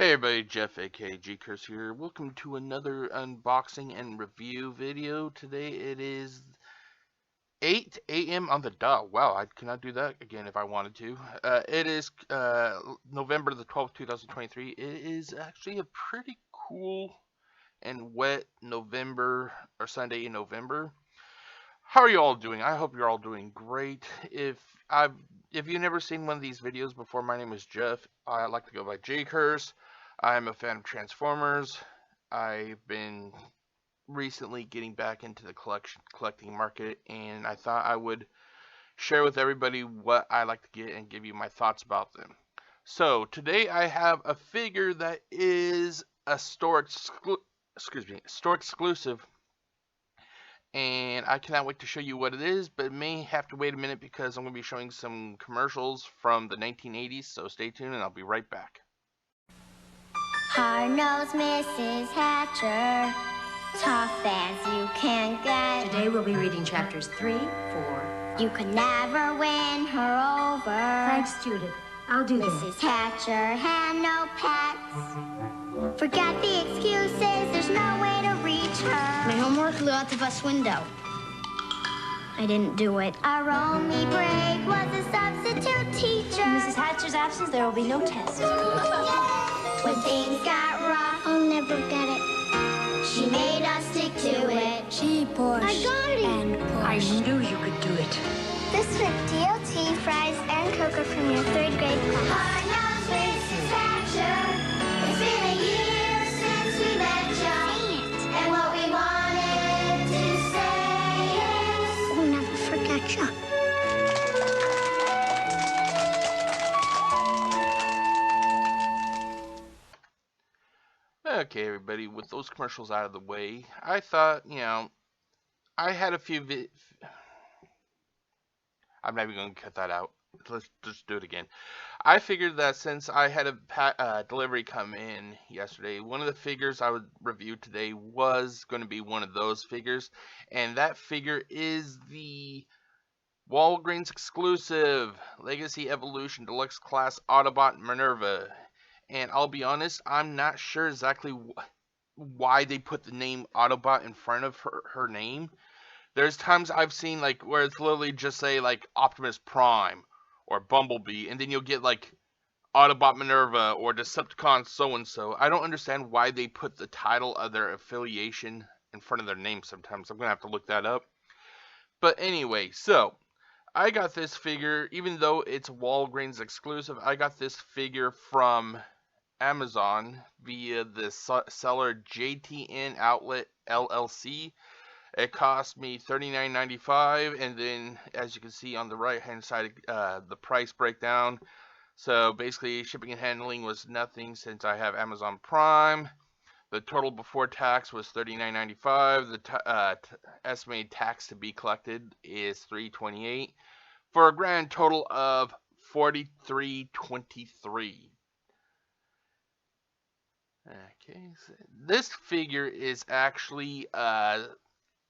Hey everybody, Jeff aka GCurse here. Welcome to another unboxing and review video. Today it is 8 a.m. on the dot. Wow, I cannot do that again if I wanted to. It is November the 12th, 2023. It is actually a pretty cool and wet November or Sunday in November. How are you all doing? I hope you're all doing great. If you've never seen one of these videos before, my name is Jeff. I like to go by GCurse. I'm a fan of Transformers. I've been recently getting back into the collecting market, and I thought I would share with everybody what I like to get and give you my thoughts about them. So today I have a figure that is a store exclusive, and I cannot wait to show you what it is, but it may have to wait a minute because I'm going to be showing some commercials from the 1980s, so stay tuned and I'll be right back. Hard-nosed Mrs. Hatcher, tough as you can get. Today we'll be reading chapters 3, 4. You could never win her over. Thanks, Judith. I'll do Mrs. this. Hatcher had no pets. Forget the excuses, there's no way to reach her. My homework flew out the bus window. I didn't do it. Our only break was a substitute teacher. In Mrs. Hatcher's absence, there will be no test. When things got rough, I'll never get it. she made us stick to it. She pushed I got it. and I pushed. knew you could do it. This is DLT, fries, and cocoa from your 3rd grade class. Hard-nosed Mrs. Hatcher. It's been a year since we met you. And what we wanted to say is, We'll never forget you. Okay, everybody, with those commercials out of the way, I thought, I had a few I'm not even going to cut that out. Let's just do it again. I figured that since I had a delivery come in yesterday, one of the figures I would review today was going to be one of those figures, and that figure is the Walgreens exclusive Legacy Evolution Deluxe Class Autobot Minerva. And I'll be honest, I'm not sure exactly why they put the name Autobot in front of her name. There's times I've seen like where it's literally just say like Optimus Prime or Bumblebee, and then you'll get like Autobot Minerva or Decepticon so-and-so. I don't understand why they put the title of their affiliation in front of their name sometimes. I'm going to have to look that up. But anyway, so I got this figure, even though it's Walgreens exclusive, I got this figure from Amazon via the seller JTN Outlet LLC. It cost me $39.95, and then as you can see on the right hand side, the price breakdown. So basically shipping and handling was nothing since I have Amazon Prime. The total before tax was $39.95. The estimated tax to be collected is $328 for a grand total of $43.23. Okay, so this figure is actually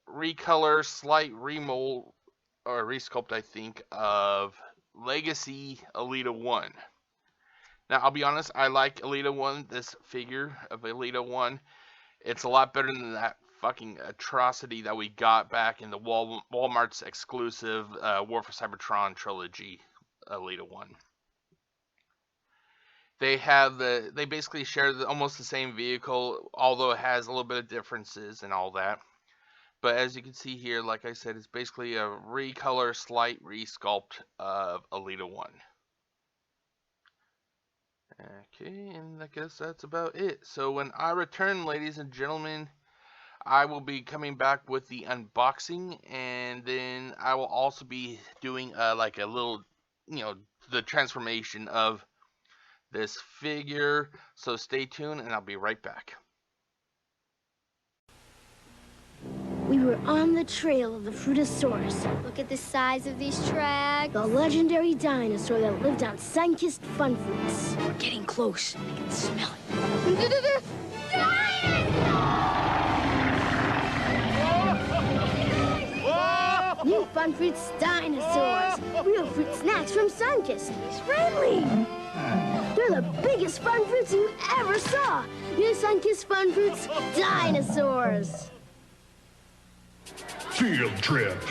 recolor, slight remold or resculpt, I think, of Legacy Elita-1. Now, I'll be honest, I like Elita-1, this figure of Elita-1. It's a lot better than that fucking atrocity that we got back in the Walmart's exclusive War for Cybertron trilogy, Elita-1. They basically share almost the same vehicle, although it has a little bit of differences and all that. But as you can see here, like I said, it's basically a recolor, slight resculpt of Elita-1. Okay, and I guess that's about it. So when I return, ladies and gentlemen, I will be coming back with the unboxing, and then I will also be doing like a little, the transformation of this figure. So stay tuned, and I'll be right back. We were on the trail of the Fruitosaurus, look at the size of these tracks. the legendary dinosaur that lived on sun-kissed fun fruits. We're getting close. I can smell it. New fun fruits dinosaurs. Real fruit snacks from Sunkist. He's friendly. They're the biggest fun fruits you ever saw. New Sunkist Fun Fruits dinosaurs. Field trip.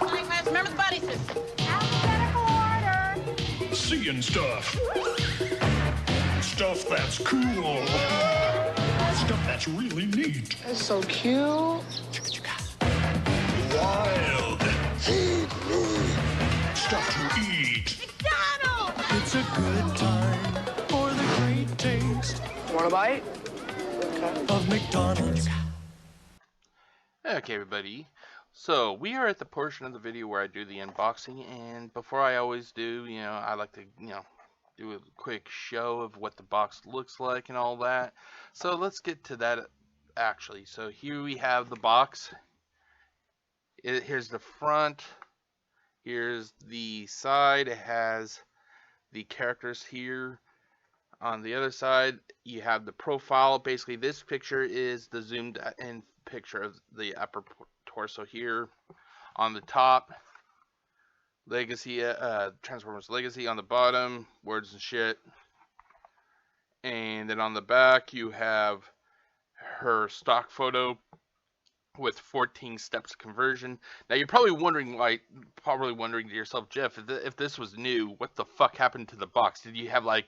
Morning, class. Remember the buddy system. Alphabetical order. Seeing stuff. Stuff that's cool. Stuff that's really neat. That's so cute. Wild. Feed me. Stuff to eat. McDonald's! It's a good time for the great taste Want a bite? of McDonald's. Okay, everybody. So we are at the portion of the video where I do the unboxing, and before I always do, I like to, do a quick show of what the box looks like and all that. So let's get to that actually. So here we have the box. Here's the front. Here's the side. It has the characters here. On the other side, you have the profile. Basically, this picture is the zoomed in picture of the upper torso here. On the top, Legacy, Transformers Legacy. On the bottom, words and shit. And then on the back, you have her stock photo with 14 steps of conversion. Now you're probably wondering to yourself, Jeff, if this was new, what the fuck happened to the box? Did you have a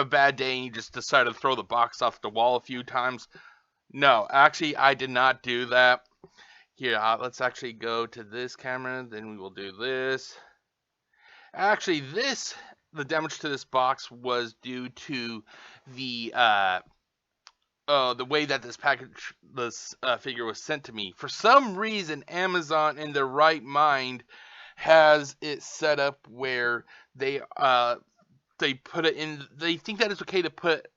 bad day and you just decided to throw the box off the wall a few times? No, actually I did not do that. Here, let's actually go to this camera, then we will do this. Actually, the damage to this box was due to the way that this figure was sent to me. For some reason, Amazon, in their right mind, has it set up where they put it in. They think that it's okay to put,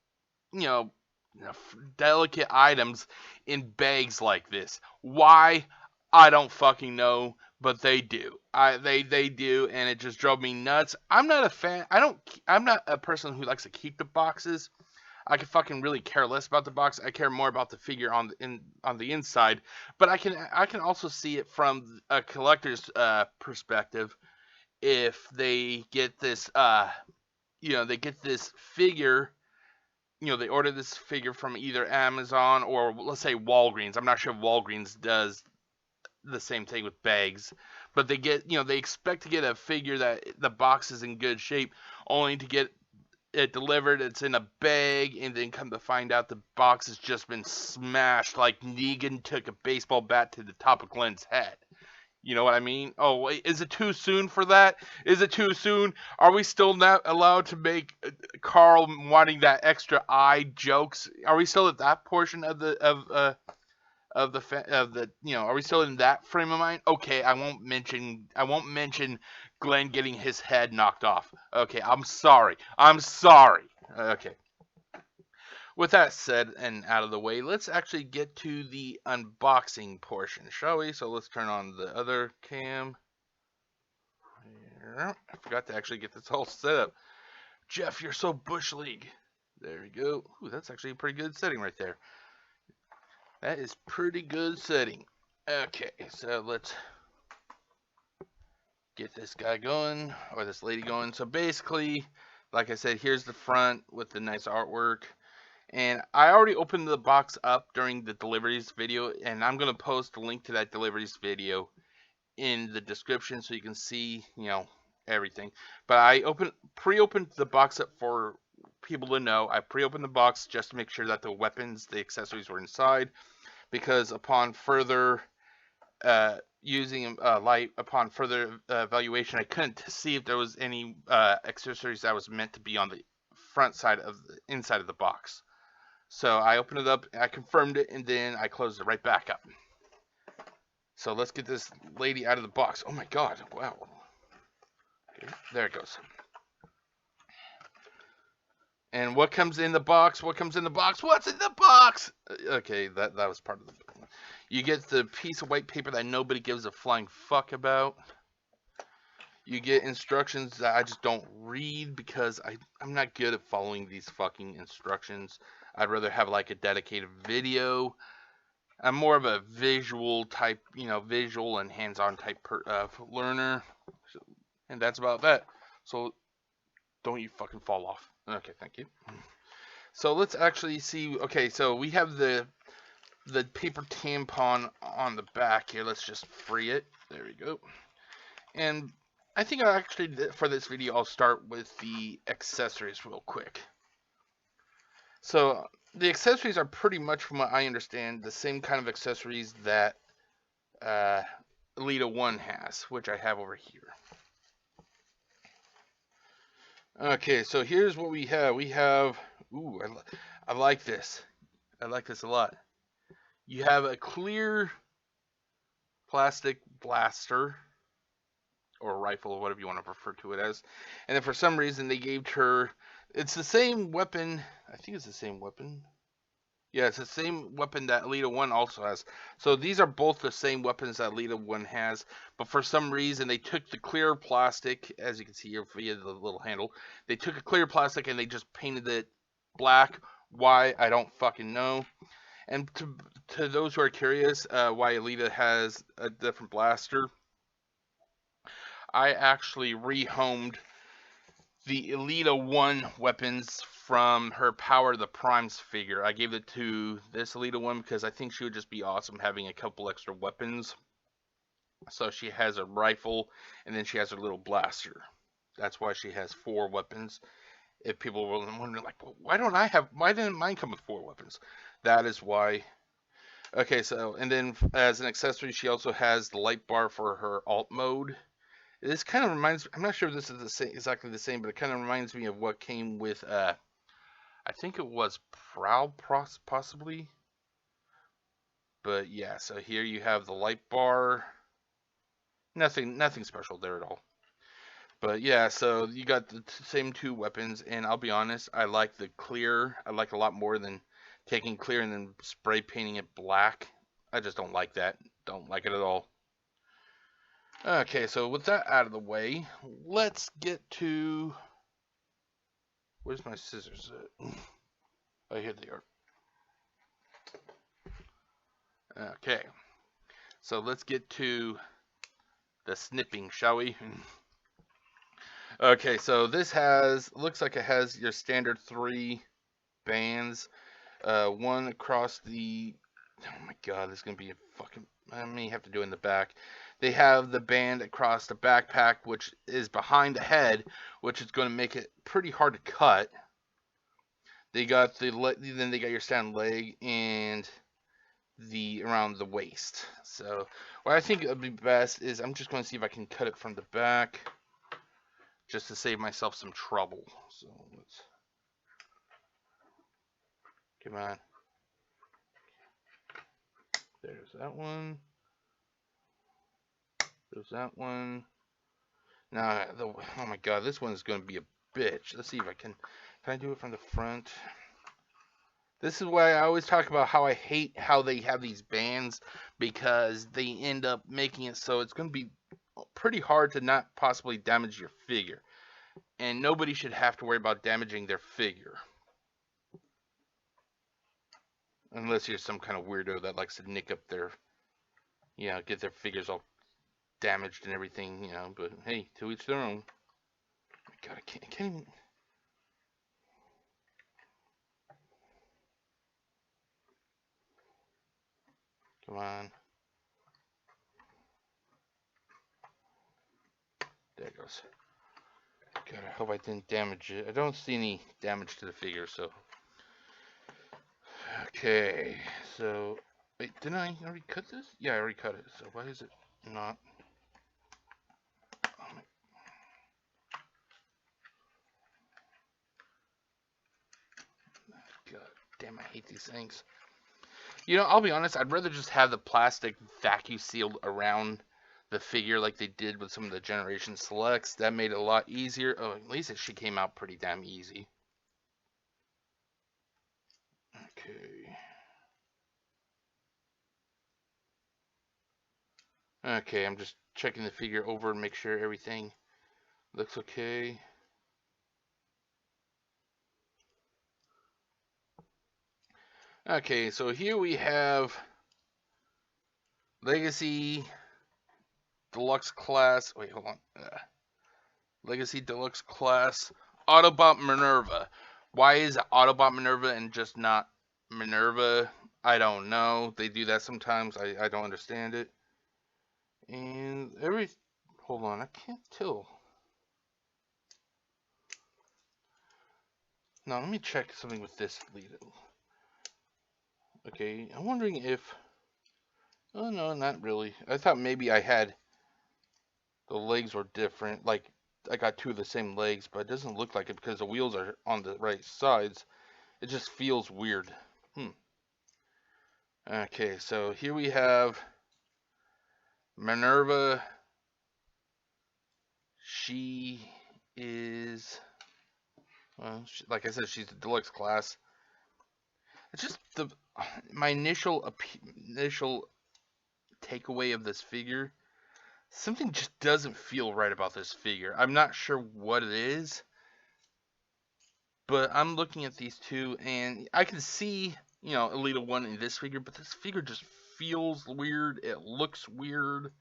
delicate items in bags like this. Why? I don't fucking know, but they do. They do, and it just drove me nuts. I'm not a fan. I'm not a person who likes to keep the boxes. I can fucking really care less about the box. I care more about the figure on the inside. But I can also see it from a collector's perspective. If they get this, they get this figure. They order this figure from either Amazon or let's say Walgreens. I'm not sure if Walgreens does the same thing with bags, but they expect to get a figure that the box is in good shape, only to get it delivered, it's in a bag, and then come to find out the box has just been smashed like Negan took a baseball bat to the top of Glenn's head. You know what I mean? Oh, wait, is it too soon for that? Is it too soon? Are we still not allowed to make Carl wanting that extra eye jokes? Are we still at that portion of the are we still in that frame of mind? Okay, I won't mention Glenn getting his head knocked off. Okay, I'm sorry. Okay. With that said and out of the way, let's actually get to the unboxing portion, shall we? So let's turn on the other cam. I forgot to actually get this all set up. Jeff, you're so Bush League. There we go. Ooh, that's actually a pretty good setting right there. That is pretty good setting. Okay, so let's get this guy going, or this lady going. So basically, like I said, here's the front with the nice artwork. And I already opened the box up during the deliveries video, and I'm going to post a link to that deliveries video in the description so you can see, everything. But I pre-opened the box up for people to know. I pre-opened the box just to make sure that the weapons, the accessories were inside, because upon further upon further evaluation, I couldn't see if there was any accessories that was meant to be on the front side of the inside of the box. So I opened it up, I confirmed it, and then I closed it right back up. So let's get this lady out of the box. Oh my god, wow. Okay, there it goes. And what comes in the box? What's in the box? Okay, that was part of the... You get the piece of white paper that nobody gives a flying fuck about. You get instructions that I just don't read because I'm not good at following these fucking instructions. I'd rather have like a dedicated video. I'm more of a visual type, visual and hands-on type learner. And that's about that. So Don't you fucking fall off. Okay, thank you. So let's actually see. Okay, so we have the paper tampon on the back here. Let's just free it. There we go. And I think I actually, for this video, I'll start with the accessories real quick. So the accessories are pretty much, from what I understand, the same kind of accessories that Elita-1 has, which I have over here. Okay, so here's what we have. We have, ooh, I like this. I like this a lot. You have a clear plastic blaster, or rifle, or whatever you want to refer to it as. And then for some reason they gave her, it's the same weapon, I think it's the same weapon. Yeah, it's the same weapon that Elita-1 also has. So these are both the same weapons that Elita-1 has, but for some reason they took the clear plastic, as you can see here via the little handle, they took a clear plastic and they just painted it black. Why? I don't fucking know. And to those who are curious why Elita has a different blaster, I actually rehomed the Elita-1 weapons from her Power the Primes figure. I gave it to this Elita-1 because I think she would just be awesome having a couple extra weapons. So she has a rifle, and then she has her little blaster. That's why she has 4 weapons. If people were wondering, like, well, why didn't mine come with 4 weapons? That is why. Okay, so, and then as an accessory, she also has the light bar for her alt mode. This kind of reminds, I'm not sure if this is the same, exactly the same, but it kind of reminds me of what came with, I think it was Prowl, possibly. But yeah, so here you have the light bar. Nothing special there at all. But yeah, so you got the same 2 weapons, and I'll be honest, I like the clear. I like a lot more than taking clear and then spray painting it black. I just don't like that. Don't like it at all. Okay, so with that out of the way, let's get to... Where's my scissors at? Oh, here they are. Okay, so let's get to the snipping, shall we? Okay, so this looks like it has your standard 3 bands. One across the... Oh my god, this is going to be a fucking... I may have to do it in the back. They have the band across the backpack, which is behind the head, which is going to make it pretty hard to cut. They got then they got your standard leg and around the waist. So what I think would be best is I'm just going to see if I can cut it from the back, just to save myself some trouble. So let's... Come on. There's that one. There's that one. Now, oh my god, this one is going to be a bitch. Let's see if I can I do it from the front? This is why I always talk about how I hate how they have these bands, because they end up making it so it's going to be pretty hard to not possibly damage your figure. And nobody should have to worry about damaging their figure. Unless you're some kind of weirdo that likes to nick up their, get their figures all damaged and everything, but hey, to each their own. God, I can't even... Come on. There it goes. God, I hope I didn't damage it. I don't see any damage to the figure, so... Okay, so... Wait, didn't I already cut this? Yeah, I already cut it, so why is it not... Oh my... God damn, I hate these things. I'll be honest, I'd rather just have the plastic vacuum sealed around the figure like they did with some of the Generation Selects. That made it a lot easier. Oh, at least she came out pretty damn easy. Okay. Okay, I'm just checking the figure over and make sure everything looks okay. Okay, so here we have Legacy Deluxe Class. Wait, hold on. Legacy Deluxe Class Autobot Minerva. Why is it Autobot Minerva and just not Minerva? I don't know. They do that sometimes. I don't understand it. And hold on, I can't tell. Now let me check something with this Elita. Okay, I'm wondering if. Oh no, not really. I thought maybe I had the legs were different. Like I got two of the same legs, but it doesn't look like it because the wheels are on the right sides. It just feels weird. Okay, so here we have Minerva. She is, well, like I said, she's the deluxe class. It's just my initial takeaway of this figure. Something just doesn't feel right about this figure. I'm not sure what it is, but I'm looking at these two, and I can see, Elita-1 in this figure, but this figure just feels weird. It looks weird.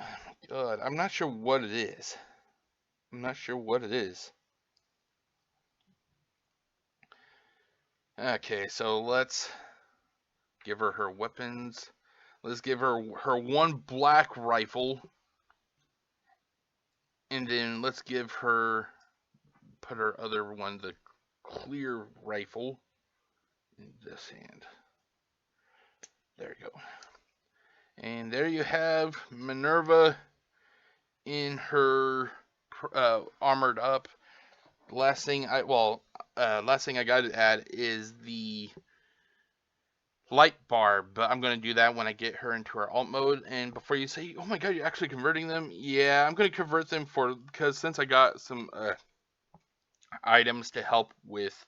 Oh my god, I'm not sure what it is. Okay, so let's give her weapons. Let's give her one black rifle. And then let's put her other one, the clear rifle, in this hand. There you go. And there you have Minerva in her armored up. Last thing I got to add is the light bar, but I'm going to do that when I get her into her alt mode. And before you say, oh my god, you're actually converting them? Yeah, I'm going to convert them because since I got some items to help with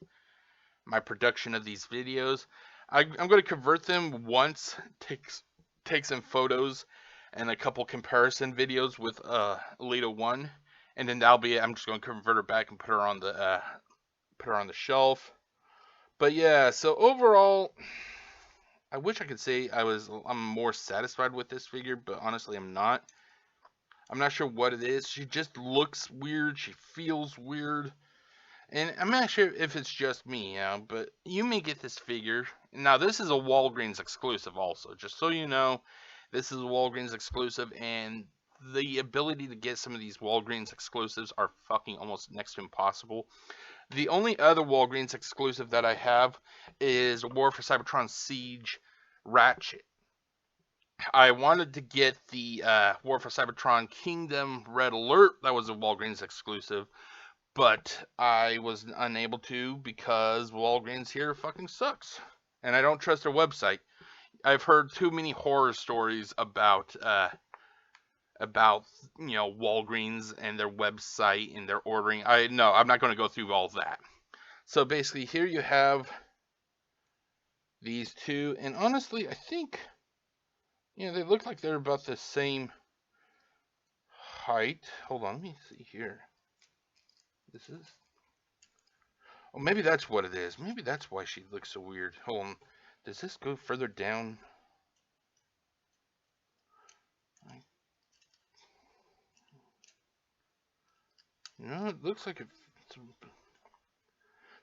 my production of these videos, I'm going to convert them once, take some photos and a couple comparison videos with Elita-1, and then that'll be it. I'm just going to convert her back and put her on the shelf. But yeah, so overall, I wish I could say I'm more satisfied with this figure, but honestly I'm not. I'm not sure what it is. She just looks weird. She feels weird. And I'm not sure if it's just me, but you may get this figure. Now, this is a Walgreens exclusive also. Just so you know, this is a Walgreens exclusive, and the ability to get some of these Walgreens exclusives are fucking almost next to impossible. The only other Walgreens exclusive that I have is War for Cybertron Siege Ratchet. I wanted to get the War for Cybertron Kingdom Red Alert. That was a Walgreens exclusive. But I was unable to because Walgreens here fucking sucks. And I don't trust their website. I've heard too many horror stories about Walgreens and their website and their ordering. I'm not going to go through all that. So basically here you have these two, and honestly I think they look like they're about the same height. Hold on, let me see here. This is, oh, maybe that's what it is. Maybe that's why she looks so weird. Hold on, does this go further down? No, it looks like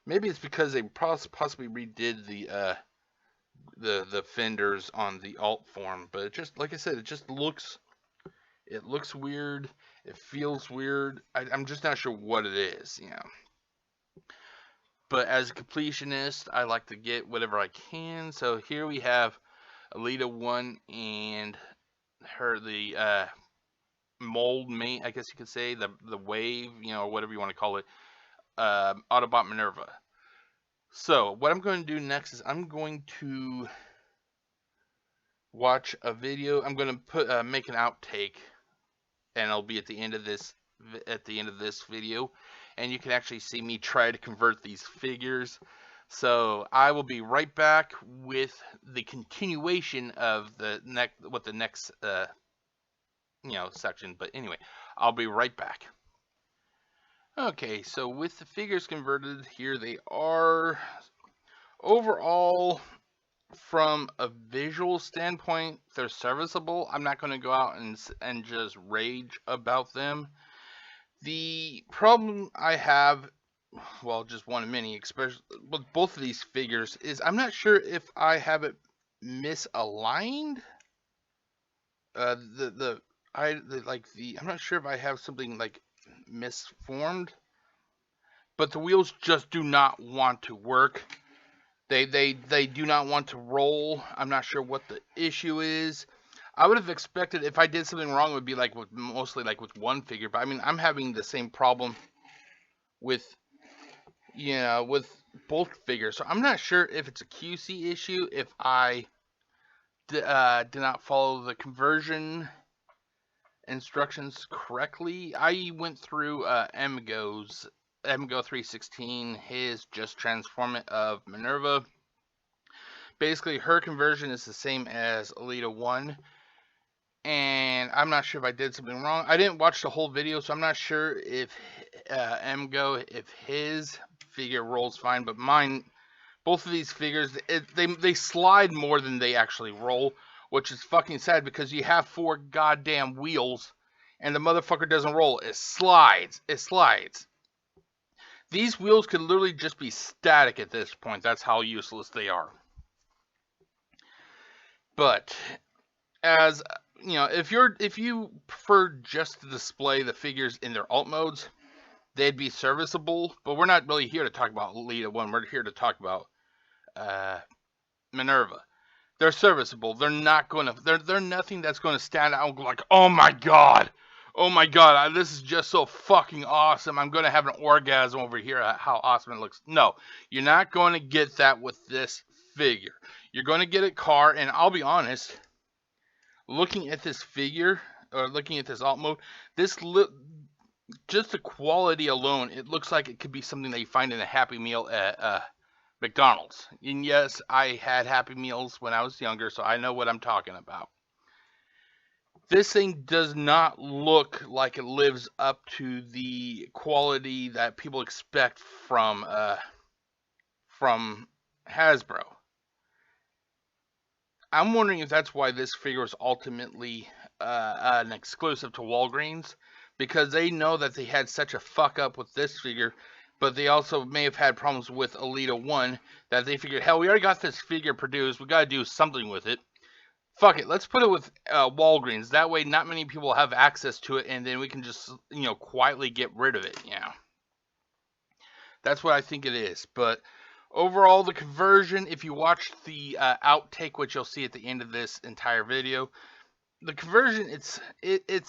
maybe it's because they possibly redid the fenders on the alt form, but it just, like I said, it looks weird. It feels weird. I'm just not sure what it is, But as a completionist, I like to get whatever I can. So here we have Elita-1 and the mold mate, I guess you could say, the wave, or whatever you want to call it, Autobot Minerva. So what I'm going to do next is I'm going to watch a video. I'm going to make an outtake, and it'll be at the end of this video, and you can actually see me try to convert these figures. So I will be right back with the continuation of the next section. But anyway, I'll be right back. Okay, so with the figures converted, here they are. Overall, from a visual standpoint, they're serviceable. I'm not going to go out and just rage about them. The problem I have, well, just one of many, especially with both of these figures, is I'm not sure if I have it misaligned. I'm not sure if I have something like misformed, but the wheels just do not want to work. They do not want to roll. I'm not sure what the issue is. I would have expected if I did something wrong, it would be like mostly like with one figure. But I mean, I'm having the same problem with with both figures. So I'm not sure if it's a QC issue, if I did not follow the conversion instructions correctly. I went through MGO 316, his Just Transform It of Minerva. Basically, her conversion is the same as Elita-1. And I'm not sure if I did something wrong. I didn't watch the whole video, so I'm not sure if MGO, if his figure rolls fine. But mine, both of these figures, they slide more than they actually roll, which is fucking sad because you have 4 goddamn wheels, and the motherfucker doesn't roll. It slides. It slides. These wheels could literally just be static at this point. That's how useless they are. But as you know, if you prefer just to display the figures in their alt modes, they'd be serviceable. But we're not really here to talk about Elita-1. We're here to talk about Minerva. They're serviceable. They're not gonna. They're nothing that's gonna stand out like, oh my god, this is just so fucking awesome. I'm gonna have an orgasm over here at how awesome it looks. No, you're not gonna get that with this figure. You're gonna get a car, and I'll be honest. Looking at this figure, or looking at this alt mode, just the quality alone, it looks like it could be something that you find in a Happy Meal at McDonald's. And yes, I had Happy Meals when I was younger, so I know what I'm talking about. This thing does not look like it lives up to the quality that people expect from Hasbro. I'm wondering if that's why this figure is ultimately an exclusive to Walgreens, because they know that they had such a fuck up with this figure, but they also may have had problems with Elita-1 that they figured, hell, we already got this figure produced, we gotta do something with it. Fuck it, let's put it with Walgreens. That way, not many people have access to it, and then we can just quietly get rid of it. That's what I think it is, but. Overall, the conversion, if you watch the outtake, which you'll see at the end of this entire video, the conversion, it's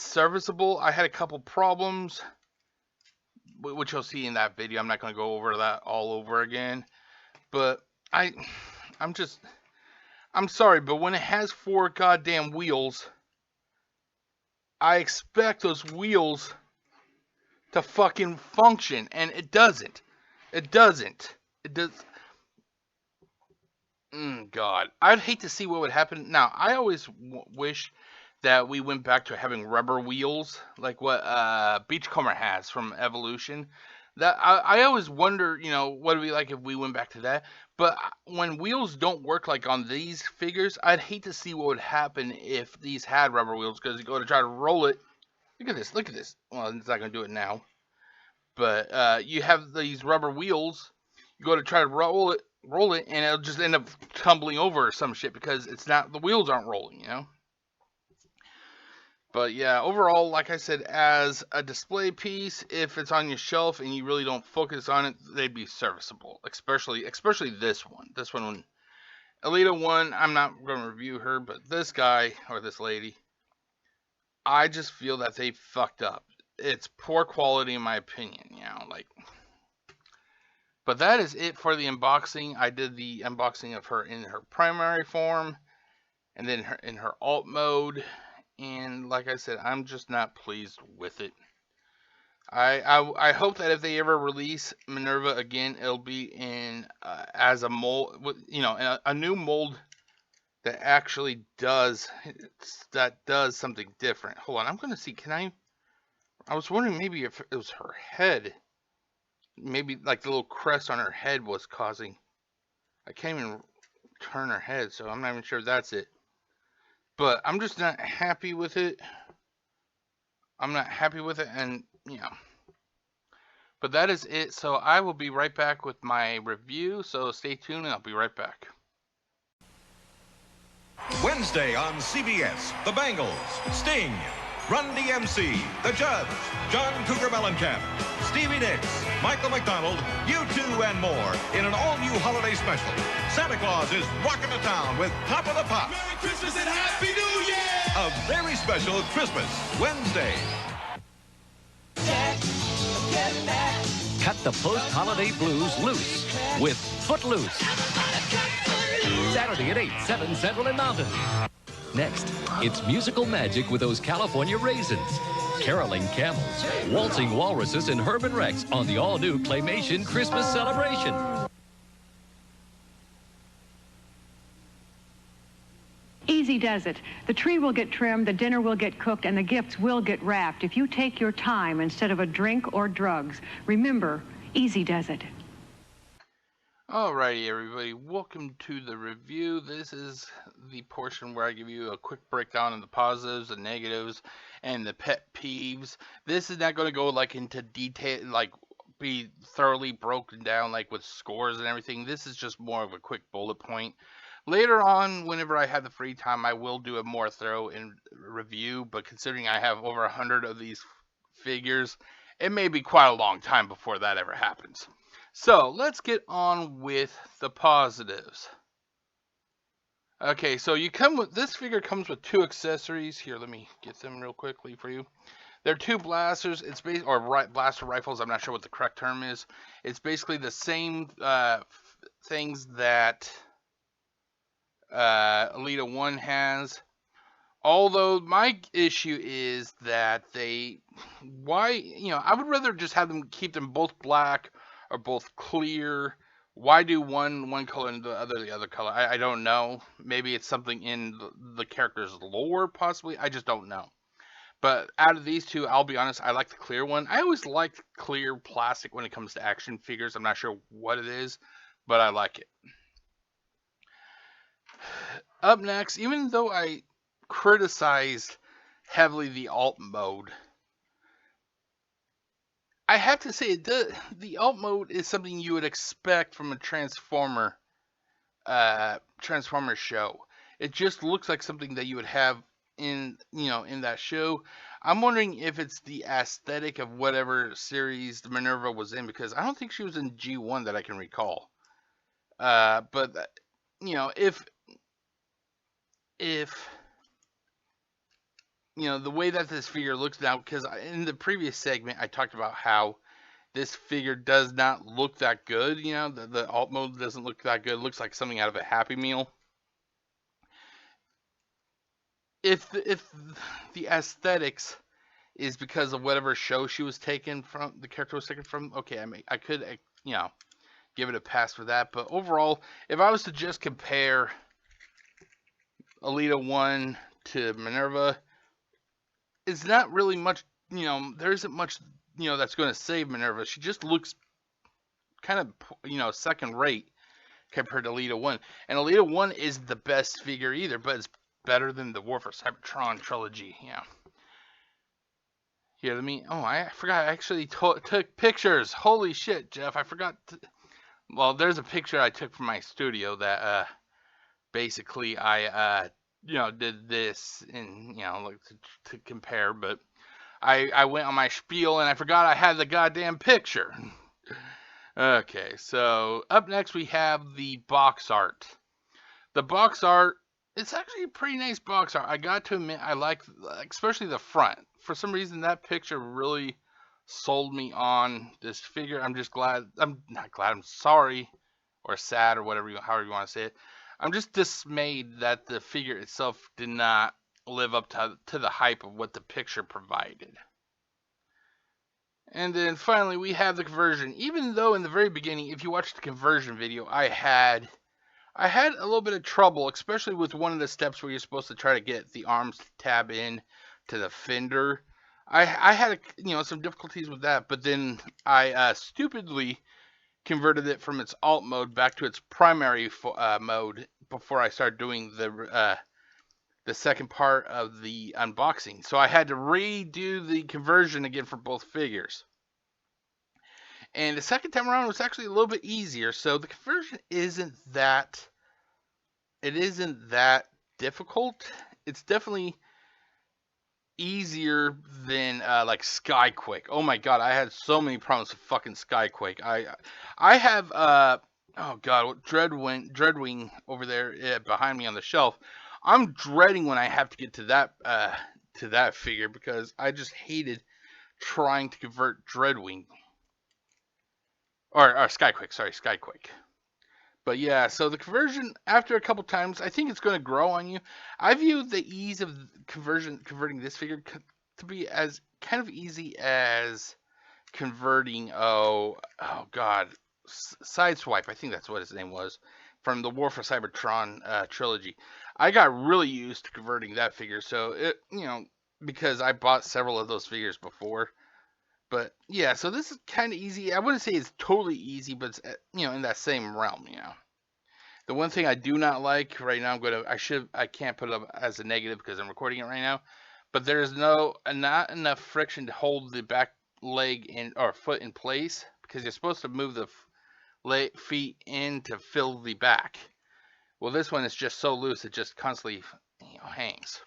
serviceable. I had a couple problems, which you'll see in that video. I'm not going to go over that all over again. But I'm sorry, but when it has 4 goddamn wheels, I expect those wheels to fucking function, and it doesn't. It doesn't. It does. God, I'd hate to see what would happen. Now, I always wish that we went back to having rubber wheels, like what Beachcomber has from Evolution. That I always wonder, what it'd be like if we went back to that. But when wheels don't work like on these figures, I'd hate to see what would happen if these had rubber wheels, because you go to try to roll it. Look at this. Look at this. Well, it's not gonna do it now. But you have these rubber wheels. You go to try to roll it, and it'll just end up tumbling over or some shit because the wheels aren't rolling, But yeah, overall, like I said, as a display piece, if it's on your shelf and you really don't focus on it, they'd be serviceable. Especially this one. This one, Elita-1, I'm not going to review her, but this guy or this lady, I just feel that they fucked up. It's poor quality in my opinion, But that is it for the unboxing. I did the unboxing of her in her primary form, and then in her alt mode. And like I said, I'm just not pleased with it. I hope that if they ever release Minerva again, it'll be in as a mold, a new mold that actually does something different. Hold on, I'm gonna see. I was wondering maybe if it was her head. Maybe like the little crest on her head was causing. I can't even turn her head, so I'm not even sure that's it. But I'm just not happy with it. I'm not happy with it, and But that is it. So I will be right back with my review. So stay tuned, and I'll be right back. Wednesday on CBS, The Bangles, Sting, Run DMC, The Judge, John Cougar Mellencamp, Stevie Nicks, Michael McDonald, U2, and more in an all-new holiday special. Santa Claus is rocking the town with Top of the Pops. Merry Christmas and Happy New Year! A very special Christmas, Wednesday. Cut the post-holiday blues loose with Footloose. Saturday at 8, 7 Central and Mountain. Next, it's musical magic with those California raisins, caroling camels, waltzing walruses, and Herb and Rex on the all-new Claymation Christmas celebration. Easy does it. The tree will get trimmed, the dinner will get cooked, and the gifts will get wrapped if you take your time instead of a drink or drugs. Remember, easy does it. Alrighty, everybody, welcome to the review. This is the portion where I give you a quick breakdown of the positives, the negatives, and the pet peeves. This is not going to go like into detail, like be thoroughly broken down like with scores and everything. This is just more of a quick bullet point. Later on, whenever I have the free time, I will do a more thorough review, but considering I have over 100 of these figures, it may be quite a long time before that ever happens. So, let's get on with the positives. Okay, so this figure comes with 2 accessories. Here, let me get them real quickly for you. They're 2 blasters, blaster rifles, I'm not sure what the correct term is. It's basically the same things that Elita-1 has. Although my issue is that I would rather just have them keep them both black or both clear. Why do one color and the other color? I don't know. Maybe it's something in the character's lore, possibly. I just don't know. But out of these 2, I'll be honest, I like the clear one. I always liked clear plastic when it comes to action figures. I'm not sure what it is, but I like it. Up next, even though I criticized heavily the alt mode, I have to say the alt mode is something you would expect from a Transformer show. It just looks like something that you would have in that show. I'm wondering if it's the aesthetic of whatever series the Minerva was in, because I don't think she was in G1 that I can recall. But if the way that this figure looks now, because in the previous segment I talked about how this figure does not look that good. The alt mode doesn't look that good. It looks like something out of a Happy Meal. If the aesthetics is because of whatever show she was taken from, the character was taken from, okay, I could give it a pass for that. But overall, if I was to just compare Elita-1 to Minerva, it's not really much, there isn't much, that's going to save Minerva. She just looks kind of, second rate compared to Elita-1. And Elita-1 is the best figure either, but it's better than the War for Cybertron trilogy, Here, I forgot, I actually took pictures. Holy shit, Jeff, I forgot well, there's a picture I took from my studio that, basically I, did this and, like to compare, but I went on my spiel and I forgot I had the goddamn picture. Okay, so up next we have the box art. The box art, it's actually a pretty nice box art. I got to admit, I like, especially the front. For some reason, that picture really sold me on this figure. I'm sorry, or sad, or however you want to say it. I'm just dismayed that the figure itself did not live up to the hype of what the picture provided. And then finally, we have the conversion. Even though in the very beginning, if you watch the conversion video, I had a little bit of trouble, especially with one of the steps where you're supposed to try to get the arms to tab in to the fender. I had some difficulties with that, but then I stupidly converted it from its alt mode back to its primary mode before I started doing the second part of the unboxing. So I had to redo the conversion again for both figures. And the second time around was actually a little bit easier. So the conversion isn't that difficult. It's definitely easier than like Skyquake. Oh my god, I had so many problems with fucking Skyquake. I have oh god, Dreadwing over there behind me on the shelf. I'm dreading when I have to get to that figure because I just hated trying to convert Dreadwing or Skyquake. Sorry, Skyquake. But yeah, so the conversion after a couple times, I think it's going to grow on you. I view the ease of converting this figure to be as kind of easy as converting god, Sideswipe. I think that's what his name was from the War for Cybertron trilogy. I got really used to converting that figure, so it because I bought several of those figures before. But yeah, so this is kind of easy. I wouldn't say it's totally easy, but it's in that same realm. The one thing I do not like right now, I can't put it up as a negative because I'm recording it right now, but there's not enough friction to hold the back leg or foot in place because you're supposed to move the feet in to fill the back. Well, this one is just so loose it just constantly hangs.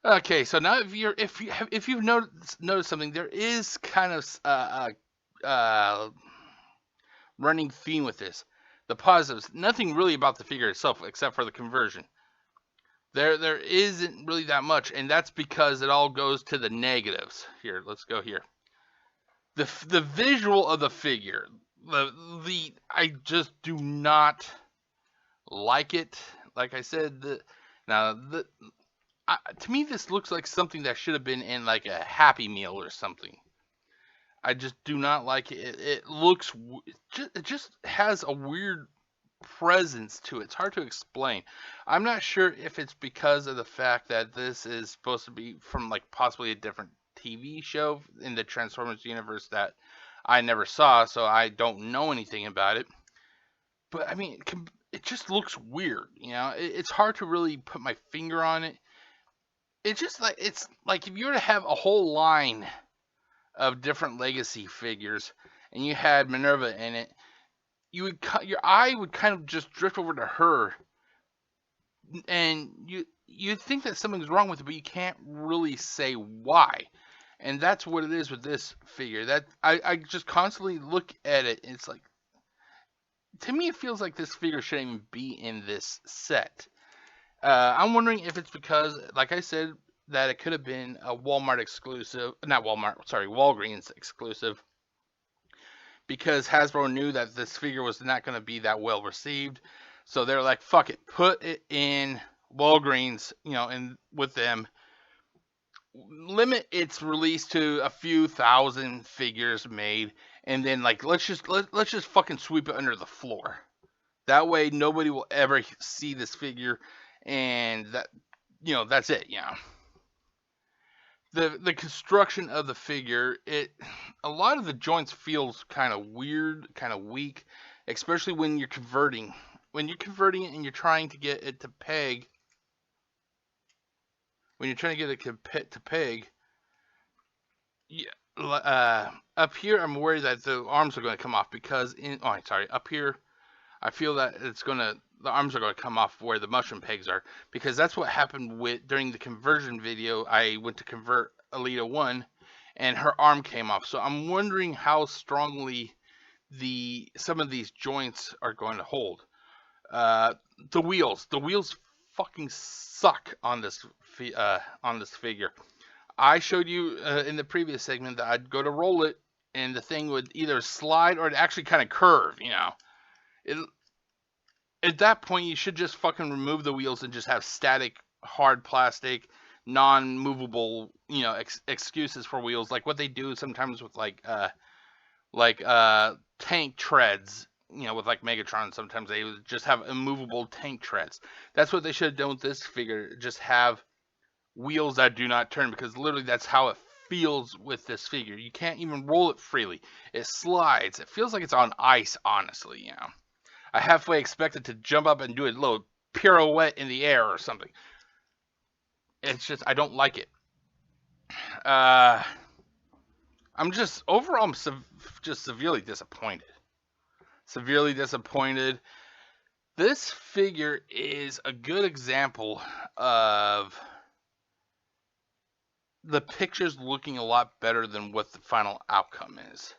Okay, so now if you've noticed something, there is kind of running theme with this. The positives, nothing really about the figure itself except for the conversion. There isn't really that much, and that's because it all goes to the negatives. Here, let's go here. The visual of the figure, I just do not like it. Like I said, to me, this looks like something that should have been in like a Happy Meal or something. I just do not like it. It just has a weird presence to it. It's hard to explain. I'm not sure if it's because of the fact that this is supposed to be from like possibly a different TV show in the Transformers universe that I never saw, so I don't know anything about it. But I mean, it just looks weird. It's hard to really put my finger on it. It's like if you were to have a whole line of different Legacy figures and you had Minerva in it, your eye would kind of just drift over to her, and you think that something's wrong with it, but you can't really say why. And that's what it is with this figure. That I just constantly look at it, and it's like, to me, it feels like this figure shouldn't even be in this set. I'm wondering if it's because, like I said, that it could have been a Walmart exclusive, not Walmart, sorry, Walgreens exclusive, because Hasbro knew that this figure was not going to be that well received. So they're like, fuck it, put it in Walgreens, and with them, limit its release to a few thousand figures made, and then like let's just fucking sweep it under the floor. That way nobody will ever see this figure, and that's it. The construction of the figure, a lot of the joints feels kind of weird, kind of weak, especially when you're converting. When you're converting it and you're trying to get it to peg, to peg, up here I'm worried that the arms are going to come off because up here I feel that the arms are going to come off where the mushroom pegs are, because that's what happened during the conversion video. I went to convert Elita-1 and her arm came off. So I'm wondering how strongly some of these joints are going to hold. The wheels fucking suck on this figure. I showed you in the previous segment that I'd go to roll it and the thing would either slide or it actually kind of curve, At that point, you should just fucking remove the wheels and just have static, hard plastic, non-movable, excuses for wheels, like what they do sometimes with tank treads, with like Megatron. Sometimes they would just have immovable tank treads. That's what they should have done with this figure. Just have wheels that do not turn, because literally that's how it feels with this figure. You can't even roll it freely. It slides. It feels like it's on ice, honestly, I halfway expect it to jump up and do a little pirouette in the air or something. It's just, I don't like it. I'm just overall just severely disappointed. Severely disappointed. This figure is a good example of the pictures looking a lot better than what the final outcome is.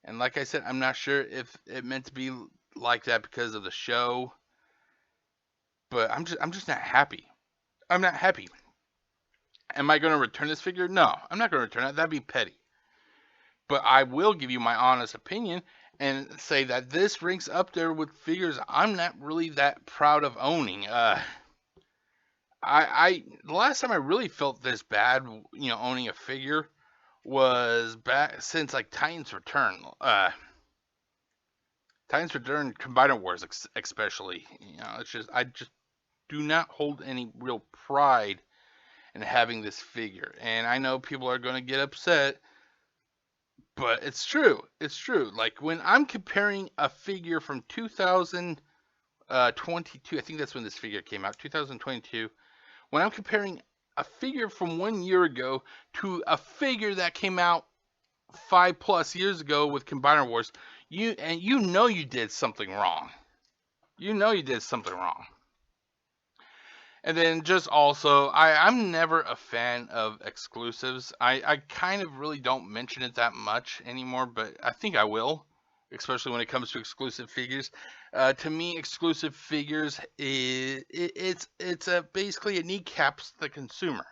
And like I said, I'm not sure if it meant to be like that because of the show, but I'm just not happy. I'm not happy. Am I going to return this figure? No, I'm not going to return it. That'd be petty. But I will give you my honest opinion and say that this ranks up there with figures I'm not really that proud of owning. The last time I really felt this bad, owning a figure was back since like Titans Return. Titans Return Combiner Wars especially. It's just I just do not hold any real pride in having this figure. And I know people are going to get upset, but it's true. It's true. Like when I'm comparing a figure from 2022, I think that's when this figure came out, 2022. When I'm comparing a figure from 1 year ago to a figure that came out 5+ years ago with Combiner Wars, you know you did something wrong. You know you did something wrong. And then just also, I'm never a fan of exclusives. I kind of really don't mention it that much anymore, but I think I will, especially when it comes to exclusive figures. To me, exclusive figures it's basically it kneecaps the consumer.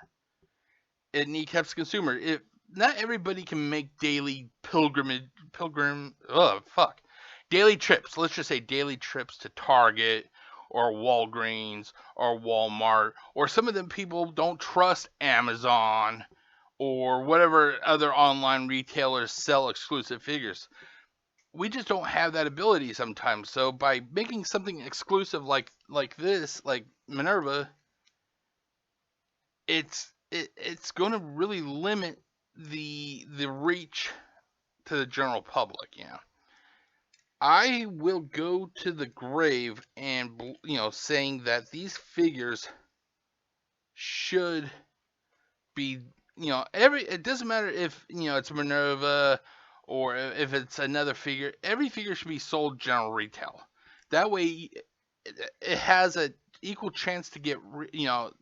It kneecaps the consumer. Not everybody can make daily daily trips. Let's just say daily trips to Target or Walgreens or Walmart, or some of them people don't trust Amazon or whatever other online retailers sell exclusive figures. We just don't have that ability sometimes. So by making something exclusive like this, like Minerva, it's going to really limit the reach to the general public. I will go to the grave and saying that these figures should be it doesn't matter if it's Minerva or if it's another figure. Every figure should be sold general retail. That way it has an equal chance to get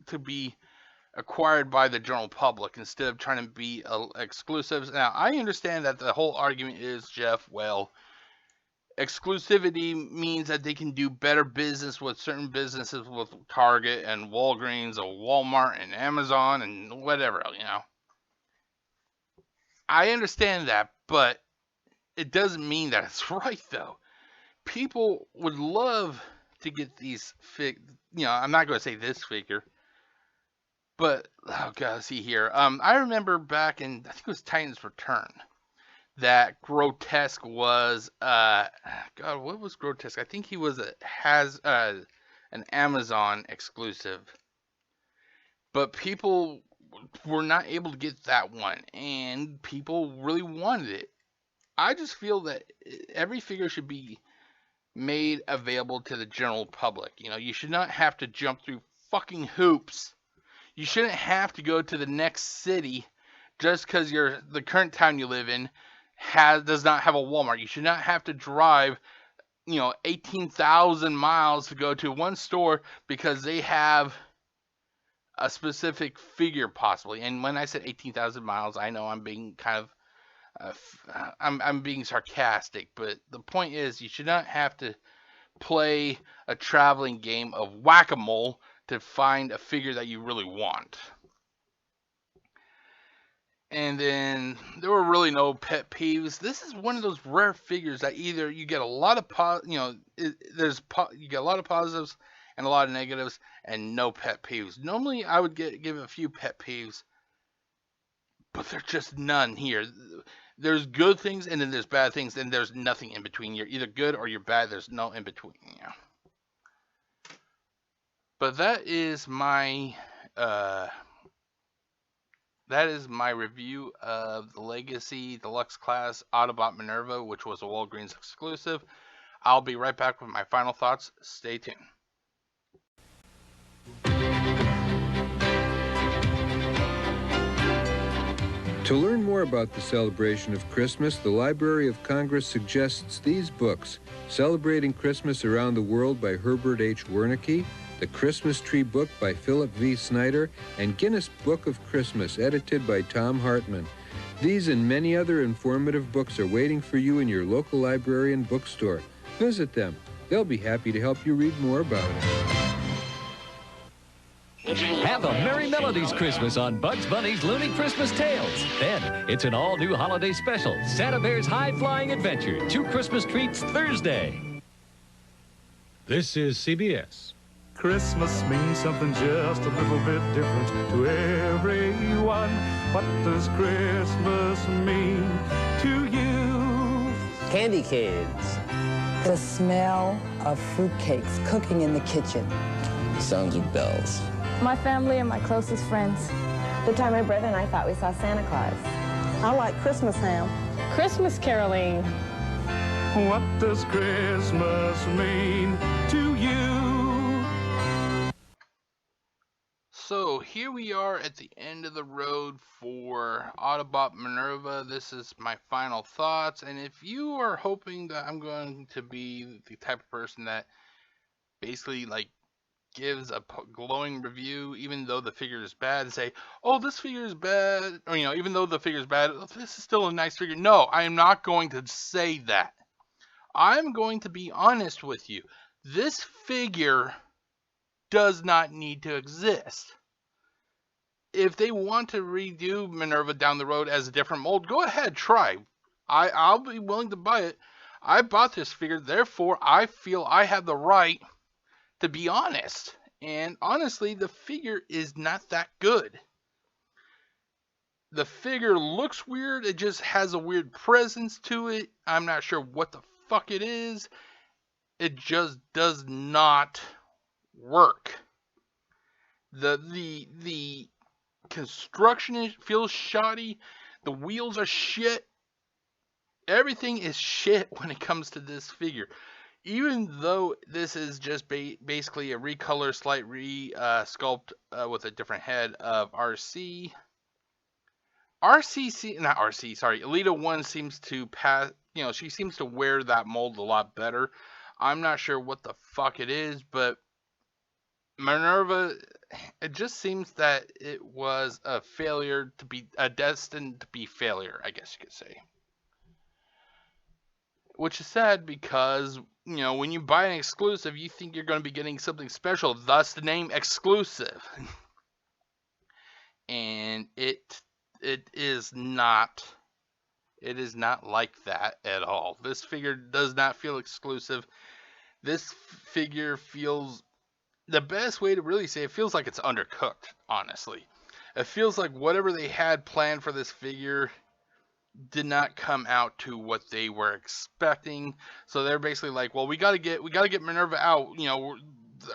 to be acquired by the general public instead of trying to be exclusives. Now I understand that the whole argument is, Jeff, well, exclusivity means that they can do better business with certain businesses, with Target and Walgreens or Walmart and Amazon and whatever, I understand that, but it doesn't mean that it's right, though. People would love to get these I'm not going to say this figure, but, oh god, see here. I remember back in, I think it was Titans Return, that Grotesque was God, what was Grotesque? I think he was an Amazon exclusive, but people were not able to get that one, and people really wanted it. I just feel that every figure should be made available to the general public. You should not have to jump through fucking hoops. You shouldn't have to go to the next city just because the current town you live in does not have a Walmart. You should not have to drive 18,000 miles to go to one store because they have a specific figure possibly. And when I said 18,000 miles, I know I'm being kind of I'm being sarcastic, but the point is you should not have to play a traveling game of whack-a-mole to find a figure that you really want. And then there were really no pet peeves. This is one of those rare figures that either you get a lot of you get a lot of positives and a lot of negatives, and no pet peeves. Normally, I would give a few pet peeves, but there's just none here. There's good things, and then there's bad things, and there's nothing in between. You're either good or you're bad. There's no in between. But that is my review of the Legacy Deluxe Class Autobot Minerva, which was a Walgreens exclusive. I'll be right back with my final thoughts. Stay tuned. To learn more about the celebration of Christmas, the Library of Congress suggests these books: Celebrating Christmas Around the World by Herbert H. Wernicke, The Christmas Tree Book by Philip V. Snyder, and Guinness Book of Christmas, edited by Tom Hartman. These and many other informative books are waiting for you in your local library and bookstore. Visit them. They'll be happy to help you read more about it. Have a Merry Melodies Christmas on Bugs Bunny's Looney Christmas Tales. Then, it's an all-new holiday special, Santa Bear's High-Flying Adventure, 2 Christmas treats Thursday. This is CBS. Christmas means something just a little bit different to everyone. What does Christmas mean to you? Candy canes. The smell of fruitcakes cooking in the kitchen. Sounds of bells. My family and my closest friends. The time my brother and I thought we saw Santa Claus. I like Christmas ham. Christmas caroling. What does Christmas mean to you? So here we are at the end of the road for Autobot Minerva. This is my final thoughts, and if you are hoping that I'm going to be the type of person that basically like gives a glowing review even though the figure is bad and say, oh, this figure is bad, or even though the figure is bad, this is still a nice figure. No, I am not going to say that. I'm going to be honest with you. This figure does not need to exist. If they want to redo Minerva down the road as a different mold, go ahead, try. I'll be willing to buy it. I bought this figure, therefore I feel I have the right to be honest. And honestly, the figure is not that good. The figure looks weird. It just has a weird presence to it. I'm not sure what the fuck it is. It just does not work. The construction feels shoddy. The wheels are shit. Everything is shit when it comes to this figure. Even though this is just basically a recolor, slight sculpt with a different head of Elita-1 seems to pass, she seems to wear that mold a lot better. I'm not sure what the fuck it is, but Minerva, it just seems that it was a failure to be, destined to be failure, I guess you could say. Which is sad because, when you buy an exclusive, you think you're going to be getting something special, thus the name exclusive. And it is not like that at all. This figure does not feel exclusive. This figure feels, the best way to really say it, feels like it's undercooked, honestly. It feels like whatever they had planned for this figure did not come out to what they were expecting. So they're basically like, well, we gotta get Minerva out.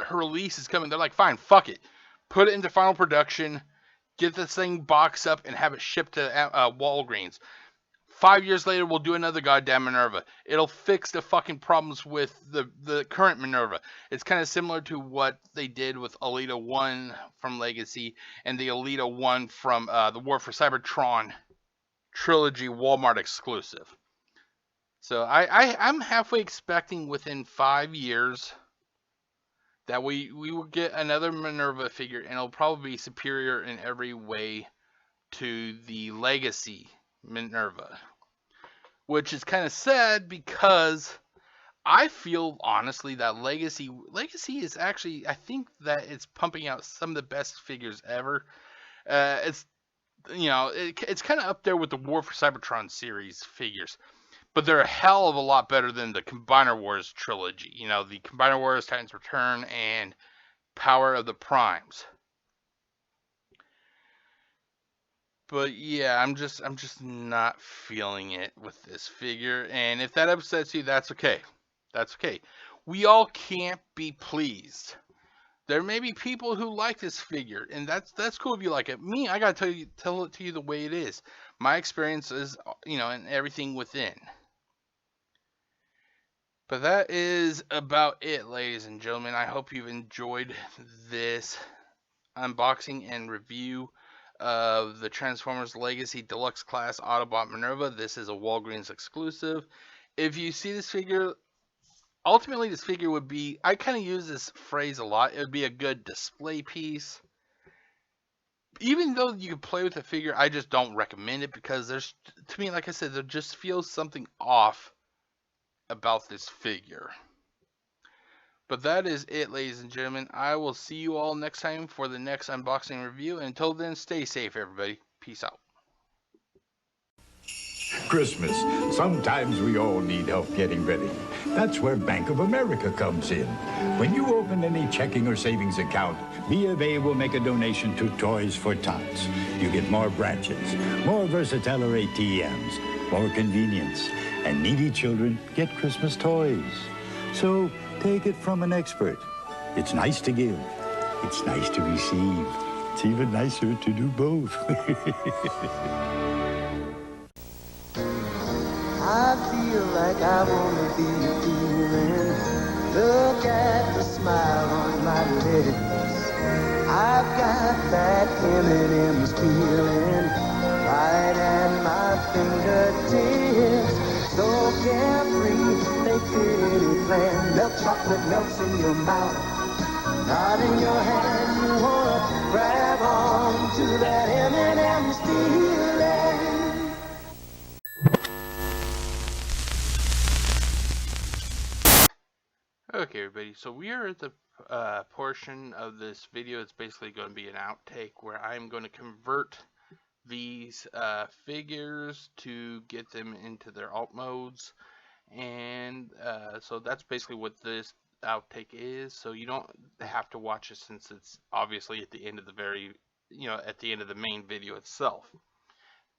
Her release is coming. They're like, fine, fuck it, put it into final production, get this thing boxed up, and have it shipped to Walgreens. 5 years later, we'll do another goddamn Minerva. It'll fix the fucking problems with the current Minerva. It's kind of similar to what they did with Elita-1 from Legacy and the Elita-1 from the War for Cybertron trilogy Walmart exclusive. So I'm halfway expecting within 5 years that we will get another Minerva figure, and it'll probably be superior in every way to the Legacy Minerva. Which is kind of sad because I feel honestly that Legacy is actually, I think that it's pumping out some of the best figures ever. It's kind of up there with the War for Cybertron series figures, but they're a hell of a lot better than the Combiner Wars trilogy. The Combiner Wars, Titan's Return, and Power of the Primes. But yeah, I'm just not feeling it with this figure, and if that upsets you, that's okay. That's okay. We all can't be pleased. There may be people who like this figure, and that's cool if you like it. Me, I gotta tell it to you the way it is. My experience is, and everything within. But that is about it, ladies and gentlemen. I hope you've enjoyed this unboxing and review of the Transformers Legacy Deluxe Class Autobot Minerva. This is a Walgreens exclusive. If you see this figure, ultimately this figure would be, I kind of use this phrase a lot, it would be a good display piece. Even though you can play with the figure, I just don't recommend it because there's, to me, like I said, there just feels something off about this figure. But that is it, ladies and gentlemen. I will see you all next time for the next unboxing review. And until then, stay safe, everybody. Peace out. Christmas. Sometimes we all need help getting ready. That's where Bank of America comes in. When you open any checking or savings account, B of A will make a donation to Toys for Tots. You get more branches, more versatile ATMs, more convenience, and needy children get Christmas toys. So take it from an expert. It's nice to give. It's nice to receive. It's even nicer to do both. I feel like I wanna be feeling. Look at the smile on my lips. I've got that M&M's feeling right at my fingertips. So carefree, they fit any plan. Milk chocolate melts in your mouth, not in your hand. You wanna grab on to that M&M's feeling. Okay, everybody, so we are at the portion of this video. It's basically going to be an outtake where I'm going to convert these figures to get them into their alt modes. And so that's basically what this outtake is. So you don't have to watch it since it's obviously at the end of the at the end of the main video itself.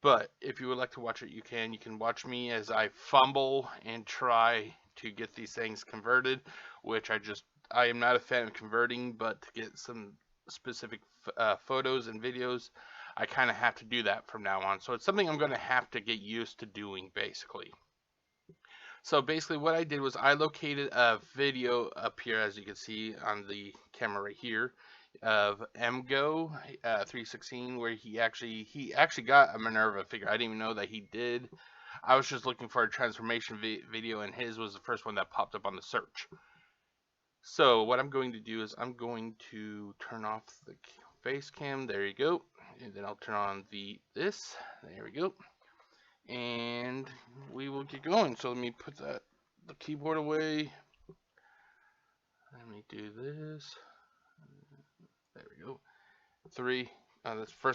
But if you would like to watch it, you can. You can watch me as I fumble and try to get these things converted, which I am not a fan of converting, but to get some specific photos and videos, I kind of have to do that from now on. So it's something I'm going to have to get used to doing, basically. So basically what I did was I located a video up here, as you can see on the camera right here, of MGO 316, where he actually got a Minerva figure. I didn't even know that he did. I was just looking for a transformation video, and his was the first one that popped up on the search. So what I'm going to do is I'm going to turn off the face cam. There you go. And then I'll turn on this. There we go. And we will get going. So let me put the keyboard away. Let me do this. There we go.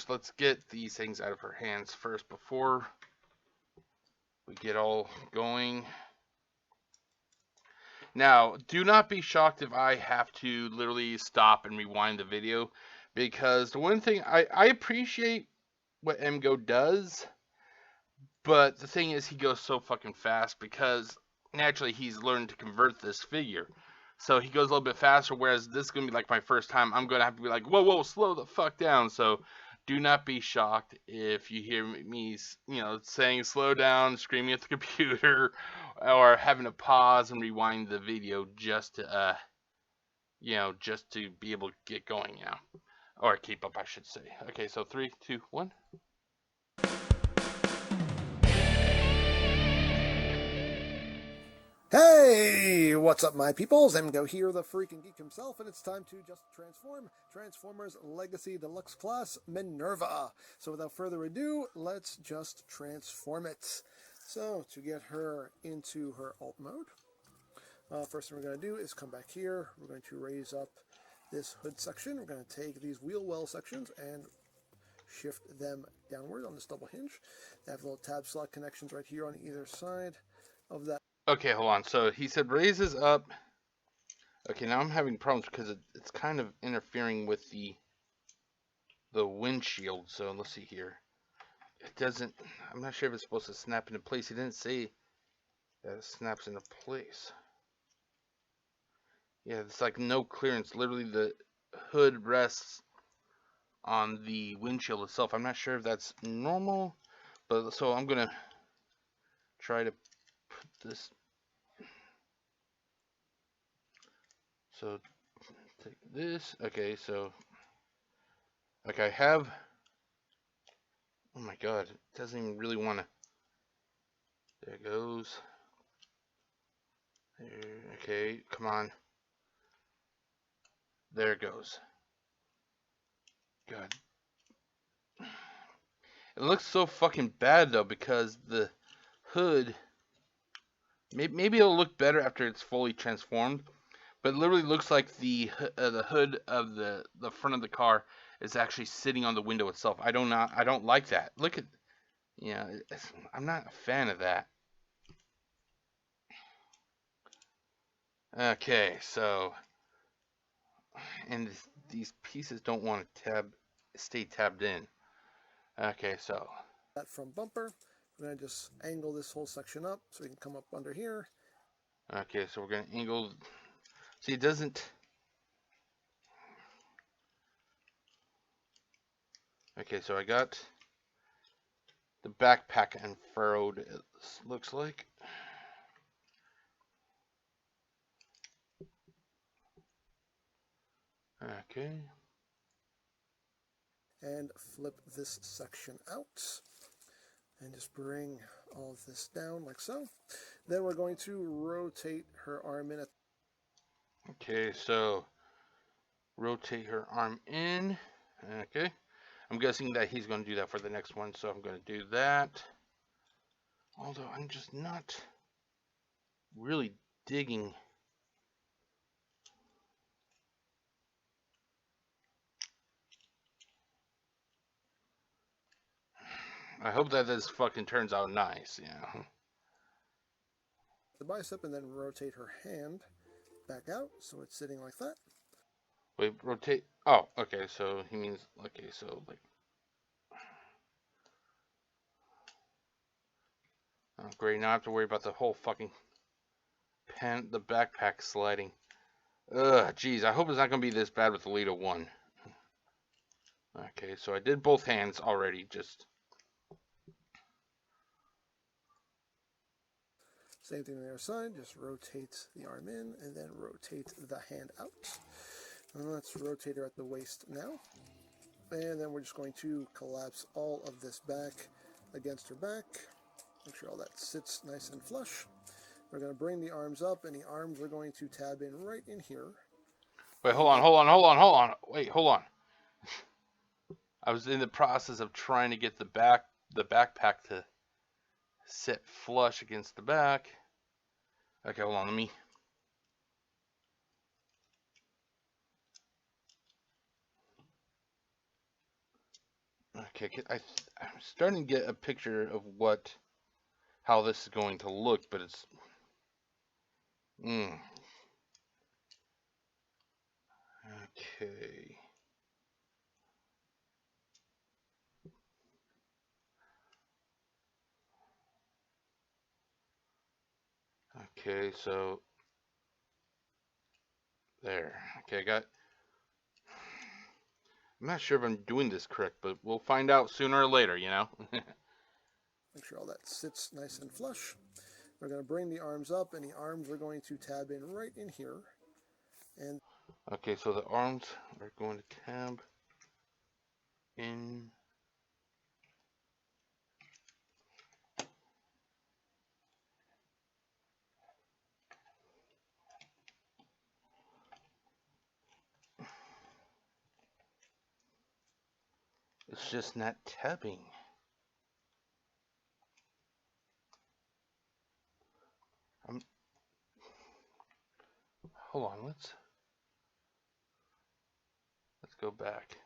Let's get these things out of her hands first before we get all going. Now, do not be shocked if I have to literally stop and rewind the video, because the one thing I appreciate what MGO does, but the thing is he goes so fucking fast because naturally he's learned to convert this figure. So he goes a little bit faster, whereas this is going to be like my first time. I'm going to have to be like, whoa, slow the fuck down. So do not be shocked if you hear me, saying slow down, screaming at the computer, or having to pause and rewind the video just to, just to be able to get going now. Or keep up, I should say. Okay, so 3, 2, 1. Hey, what's up, my peoples? MGO here, the freaking geek himself, and it's time to just transform Transformers Legacy Deluxe Class Minerva. So without further ado, let's just transform it. So to get her into her alt mode, first thing we're going to do is come back here. We're going to raise up this hood section. We're going to take these wheel well sections and shift them downward on this double hinge. They have little tab slot connections right here on either side of that. Okay, hold on. So he said raises up. Okay, now I'm having problems because it's kind of interfering with the windshield. So let's see here. It doesn't. I'm not sure if it's supposed to snap into place. He didn't say that it snaps into place. Yeah, it's like no clearance. Literally, the hood rests on the windshield itself. I'm not sure if that's normal, but so I'm gonna try to put this. So take this. Okay, so I have Oh my god, it doesn't even really want to. There it goes. There, okay, come on. There it goes. God. It looks so fucking bad though because the hood. Maybe it'll look better after it's fully transformed, but it literally looks like the hood of the front of the car is actually sitting on the window itself. I don't like that. Look at, yeah, I'm not a fan of that. Okay, so, and these pieces don't want to stay tabbed in. Okay, so. That from bumper. I'm going to just angle this whole section up so we can come up under here. Okay, so we're going to angle. See, it doesn't. Okay, so I got the backpack unfurled, it looks like. Okay. And flip this section out. And just bring all of this down like so. Then we're going to rotate her arm in. Okay, so rotate her arm in. Okay. I'm guessing that he's going to do that for the next one, so I'm going to do that. Although I'm just not really digging. I hope that this fucking turns out nice, yeah. The bicep and then rotate her hand back out so it's sitting like that. Wait, rotate. Oh, okay, so he means, okay, so like. Oh, great, now I have to worry about the whole fucking the backpack sliding. Ugh, jeez, I hope it's not going to be this bad with the Elita-1. Okay, so I did both hands already, just. Same thing on the other side, just rotate the arm in and then rotate the hand out. And let's rotate her at the waist now. And then we're just going to collapse all of this back against her back. Make sure all that sits nice and flush. We're going to bring the arms up, and the arms are going to tab in right in here. Wait, hold on. Wait, hold on. I was in the process of trying to get the backpack to sit flush against the back. Okay, hold on, let me. Okay, I'm starting to get a picture of how this is going to look, but it's. Okay. Okay, so there. Okay, I got. I'm not sure if I'm doing this correct, but we'll find out sooner or later, you know? Make sure all that sits nice and flush. We're going to bring the arms up, and the arms are going to tab in right in here. And okay, so the arms are going to tab in. It's just not tabbing. Hold on, let's go back.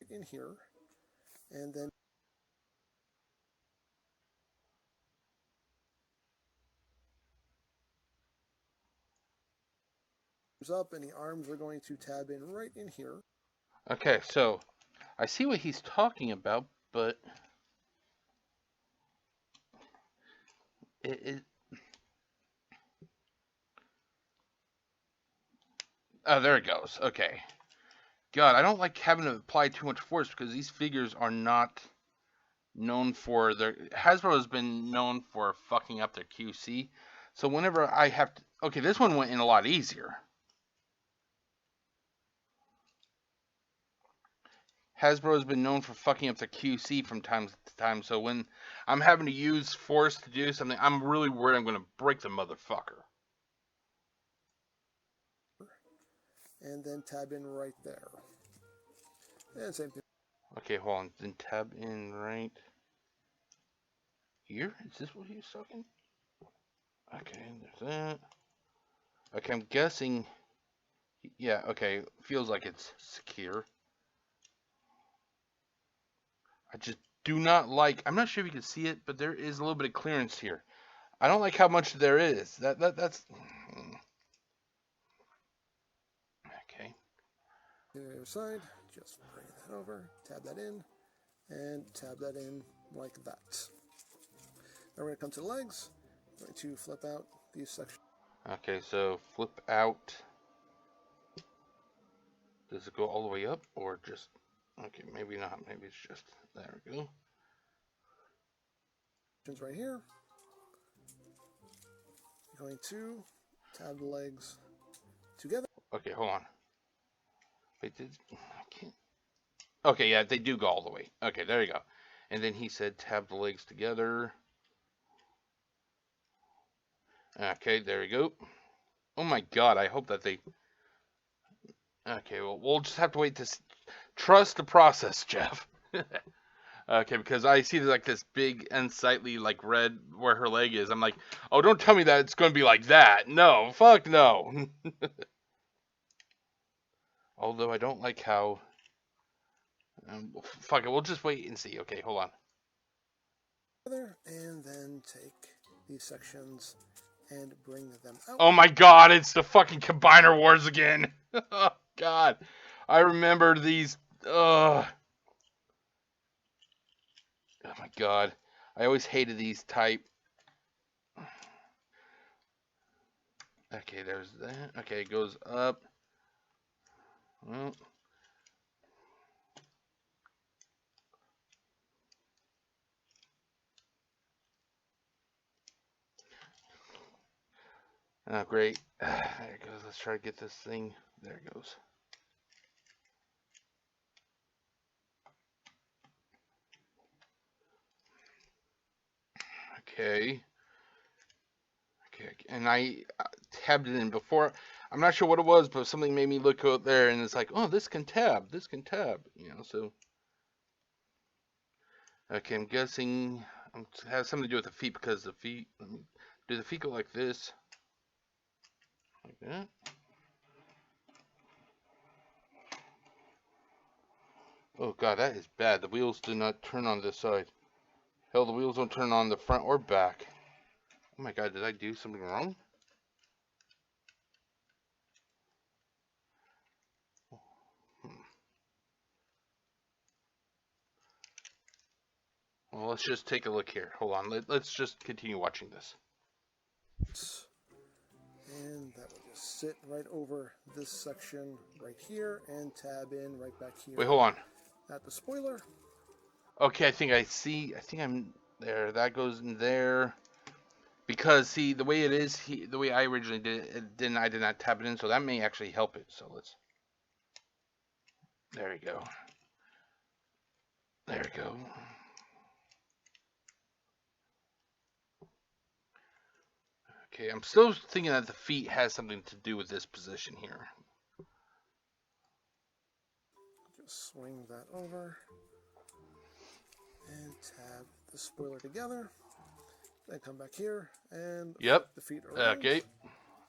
in here, and then up, and the arms are going to tab in right in here. Okay, so I see what he's talking about, but oh, there it goes. Okay. God, I don't like having to apply too much force because these figures are not known for their. Hasbro has been known for fucking up their QC. So whenever I have to. Okay, this one went in a lot easier. Hasbro has been known for fucking up their QC from time to time, so when I'm having to use force to do something, I'm really worried I'm going to break the motherfucker. And then tab in right there. And same thing. Okay, hold on. Then tab in right here? Is this what he was talking? Okay, there's that. Okay, I'm guessing... Yeah, okay. Feels like it's secure. I just do not like... I'm not sure if you can see it, but there is a little bit of clearance here. I don't like how much there is. That's... Okay. To the other side, just bring that over, tab that in, and tab that in like that. Now we're going to come to the legs. I'm going to flip out these sections. Okay, so flip out. Does it go all the way up or just... Okay, maybe not. Maybe it's just... There we go. Right here. You're going to tab the legs together. Okay, hold on. Wait, I can't... Okay, yeah, they do go all the way. Okay, there you go. And then he said tab the legs together. Okay, there we go. Oh my god, I hope that they... Okay, well, we'll just have to wait to... Trust the process, Jeff. Okay, because I see like this big, unsightly, like red where her leg is. I'm like, oh, don't tell me that it's going to be like that. No, fuck no. Although I don't like how... fuck it, we'll just wait and see. Okay, hold on. And then take these sections and bring them out. Oh my god, it's the fucking Combiner Wars again. Oh god. I remember these... Oh my god. I always hated these type. Okay, there's that. Okay, it goes up. Well... Oh, great. There it goes. Let's try to get this thing. There it goes. Okay. Okay. And I tabbed it in before. I'm not sure what it was, but something made me look out there, and it's like, oh, this can tab. This can tab. You know, so. Okay, I'm guessing it has something to do with the feet because the feet. Do the feet go like this? Like that? Oh god, that is bad. The wheels do not turn on this side. Hell, the wheels don't turn on the front or back. Oh my god, did I do something wrong? Well, let's just take a look here. Hold on, let's just continue watching this. And that will just sit right over this section right here and tab in right back here. Wait, hold on. At the spoiler. Okay, I think I'm there. That goes in there. Because, see, the way it is, the way I originally did it, I did not tab it in, so that may actually help it. So let's... There we go. There we go. Okay, I'm still thinking that the feet has something to do with this position here. Just swing that over. And tab the spoiler together. Then come back here and the feet around okay.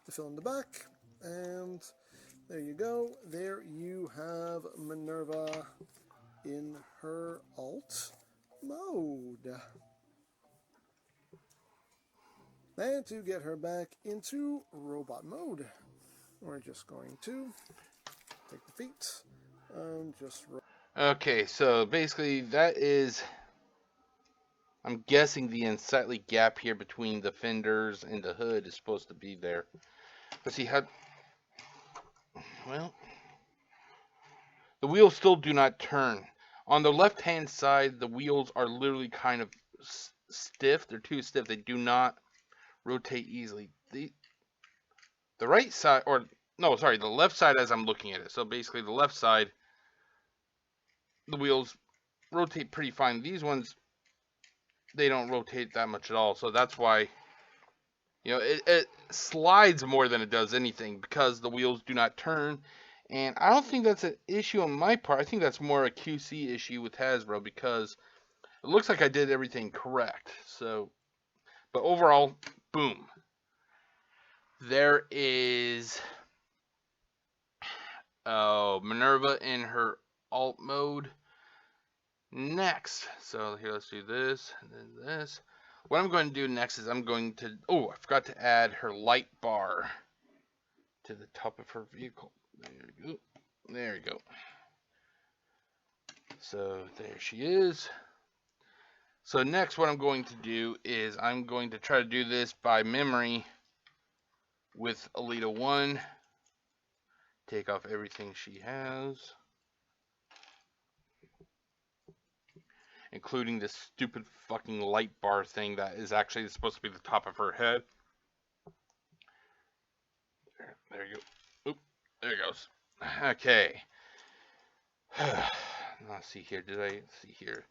To fill in the back. And there you go. There you have Minerva in her alt mode. And to get her back into robot mode, we're just going to take the feet and just... Okay, so basically that is... I'm guessing the unsightly gap here between the fenders and the hood is supposed to be there. But see how... Well... The wheels still do not turn. On the left-hand side, the wheels are literally kind of stiff. They're too stiff. They do not rotate easily. The right side, or... No, sorry, the left side as I'm looking at it. So basically the left side... the wheels rotate pretty fine. These ones, they don't rotate that much at all. So that's why, you know, it slides more than it does anything because the wheels do not turn. And I don't think that's an issue on my part. I think that's more a QC issue with Hasbro because it looks like I did everything correct. So, but overall, boom. There is Minerva in her alt mode. Next, so here, let's do this and then this. What I'm going to do next is I'm going to, I forgot to add her light bar to the top of her vehicle. There we go. There we go. So there she is. So next what I'm going to do is I'm going to try to do this by memory with Elita-1. Take off everything she has, including this stupid fucking light bar thing that is actually supposed to be the top of her head. There you go. Oop, there it goes. Okay. Let's see here. Did I see here?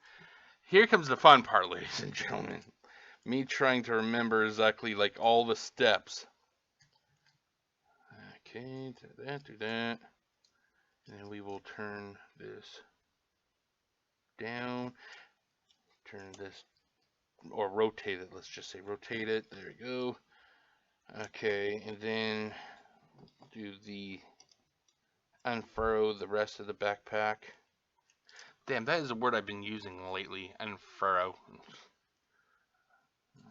Here comes the fun part, ladies and gentlemen. Me trying to remember exactly like all the steps. Okay, do that, do that. And then we will turn this down. Turn this, or rotate it. Let's just say rotate it. There we go. Okay, and then do the unfurrow the rest of the backpack. Damn, that is a word I've been using lately. Unfurrow.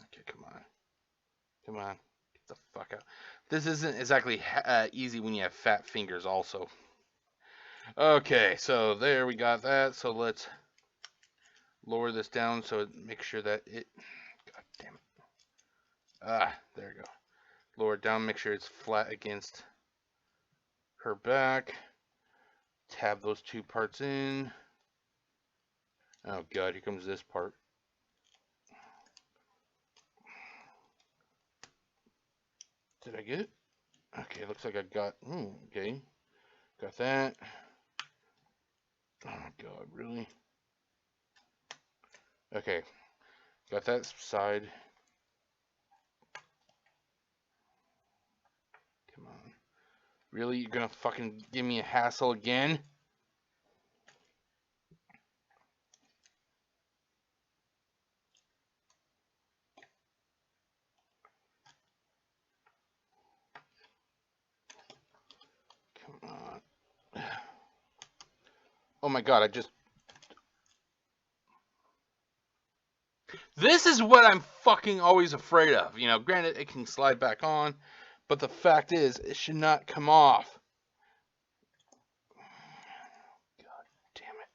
Okay, come on. Come on. Get the fuck out. This isn't exactly easy when you have fat fingers also. Okay, so there we got that. So let's lower this down so it makes sure that it... God damn it. Ah, there we go. Lower it down, make sure it's flat against her back. Tab those two parts in. Oh god, here comes this part. Did I get it? Okay, looks like I got... okay. Got that. Oh god, really? Okay. Got that side. Come on. Really? You're gonna fucking give me a hassle again? Come on. Oh my god, I just... This is what I'm fucking always afraid of. You know, granted, it can slide back on, but the fact is, it should not come off. God damn it.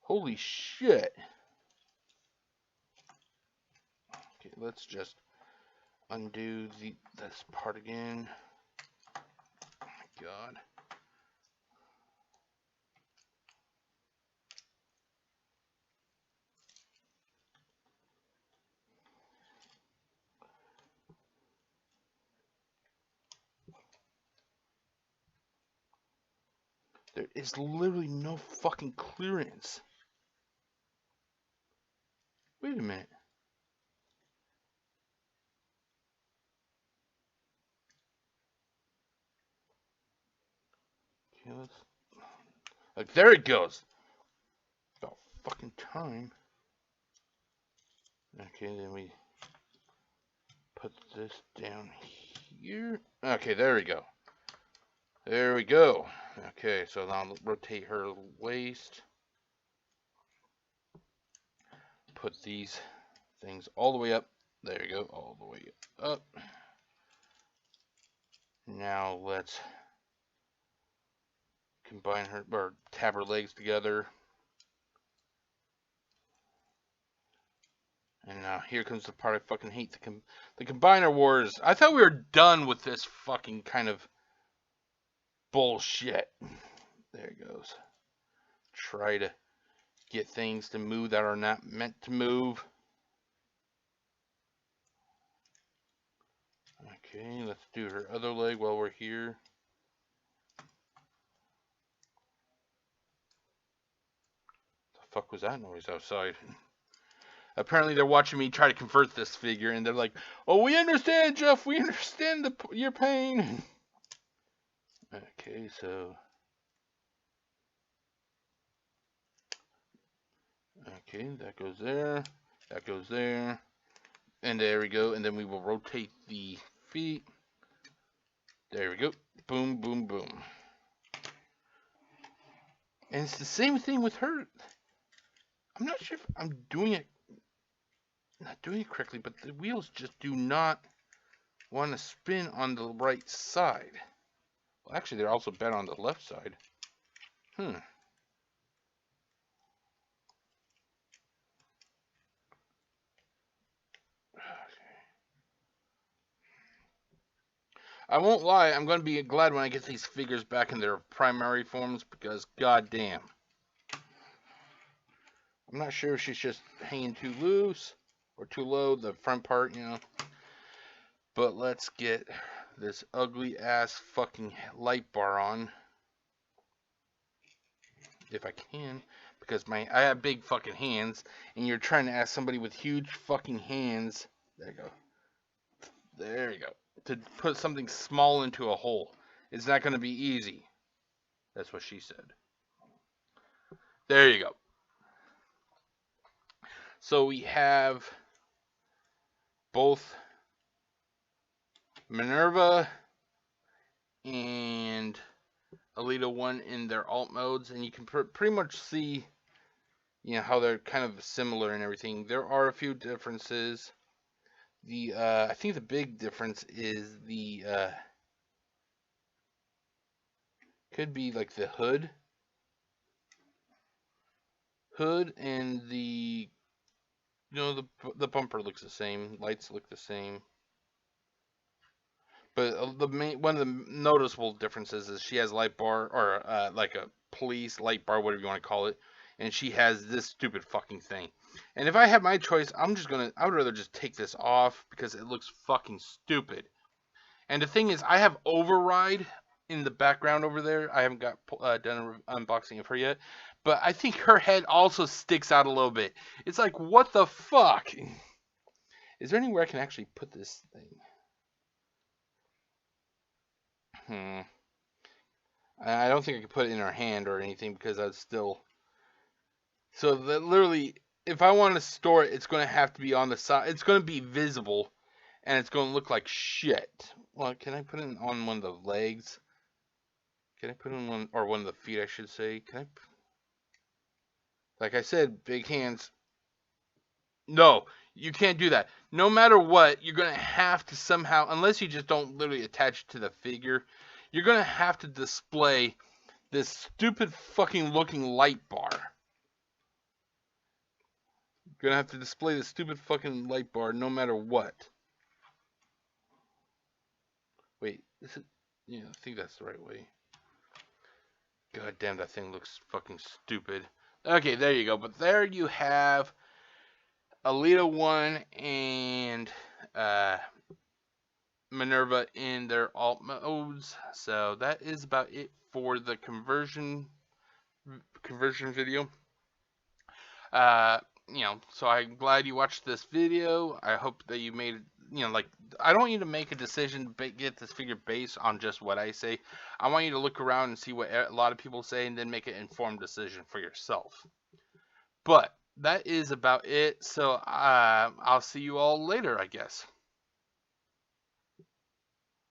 Holy shit. Okay, let's just undo this part again. Oh my god. There is literally no fucking clearance. Wait a minute. Okay, let's... Like, there it goes. About fucking time. Okay, then we put this down here. Okay, there we go. There we go. Okay, so now I'll rotate her waist. Put these things all the way up. There you go, all the way up. Now let's combine her, or tab her legs together. And now here comes the part I fucking hate, the combiner wars. I thought we were done with this fucking kind of bullshit. There it goes. Try to get things to move that are not meant to move. Okay, let's do her other leg while we're here. The fuck was that noise outside? Apparently they're watching me try to convert this figure, and they're like, "Oh, we understand, Jeff. We understand your pain." Okay, so... Okay, that goes there. That goes there. And there we go. And then we will rotate the feet. There we go. Boom, boom, boom. And it's the same thing with her. I'm not sure if I'm doing it... Not doing it correctly, but the wheels just do not want to spin on the right side. Well, actually, they're also bent on the left side. I won't lie, I'm going to be glad when I get these figures back in their primary forms, because goddamn. I'm not sure if she's just hanging too loose or too low, the front part, you know. But let's get this ugly ass fucking light bar on. If I can, because I have big fucking hands, and you're trying to ask somebody with huge fucking hands, there you go. There you go. To put something small into a hole. It's not going to be easy. That's what she said. There you go. So we have both Minerva and Elita-1 in their alt modes, and you can pretty much see, you know, how they're kind of similar and everything. There are a few differences. I think the big difference is the could be like the hood and the, you know, the bumper looks the same, lights look the same, but one of the noticeable differences is she has light bar, or like a police light bar, whatever you want to call it, and she has this stupid fucking thing. And if I have my choice, I would rather just take this off because it looks fucking stupid. And the thing is, I have Override in the background over there. I haven't got done an unboxing of her yet, but I think her head also sticks out a little bit. It's like, what the fuck? Is there anywhere I can actually put this thing? I don't think I can put it in her hand or anything, because I'd still... So that literally, if I want to store it, it's going to have to be on the side. It's going to be visible, and it's going to look like shit. Well, can I put it on one of the legs? Can I put it on one of the feet, I should say? Can I? Like I said, big hands. No, you can't do that. No matter what, you're going to have to somehow, unless you just don't literally attach it to the figure, you're going to have to display this stupid fucking looking light bar. You're going to have to display this stupid fucking light bar no matter what. Wait, is it? Yeah, I think that's the right way. God damn, that thing looks fucking stupid. Okay, there you go. But there you have Elita-1 and Minerva in their alt modes. So that is about it for the conversion video. You know, so I'm glad you watched this video. I hope that you made, you know, like, I don't want you to make a decision, get this figure based on just what I say. I want you to look around and see what a lot of people say, and then make an informed decision for yourself. But that is about it. So I'll see you all later, I guess.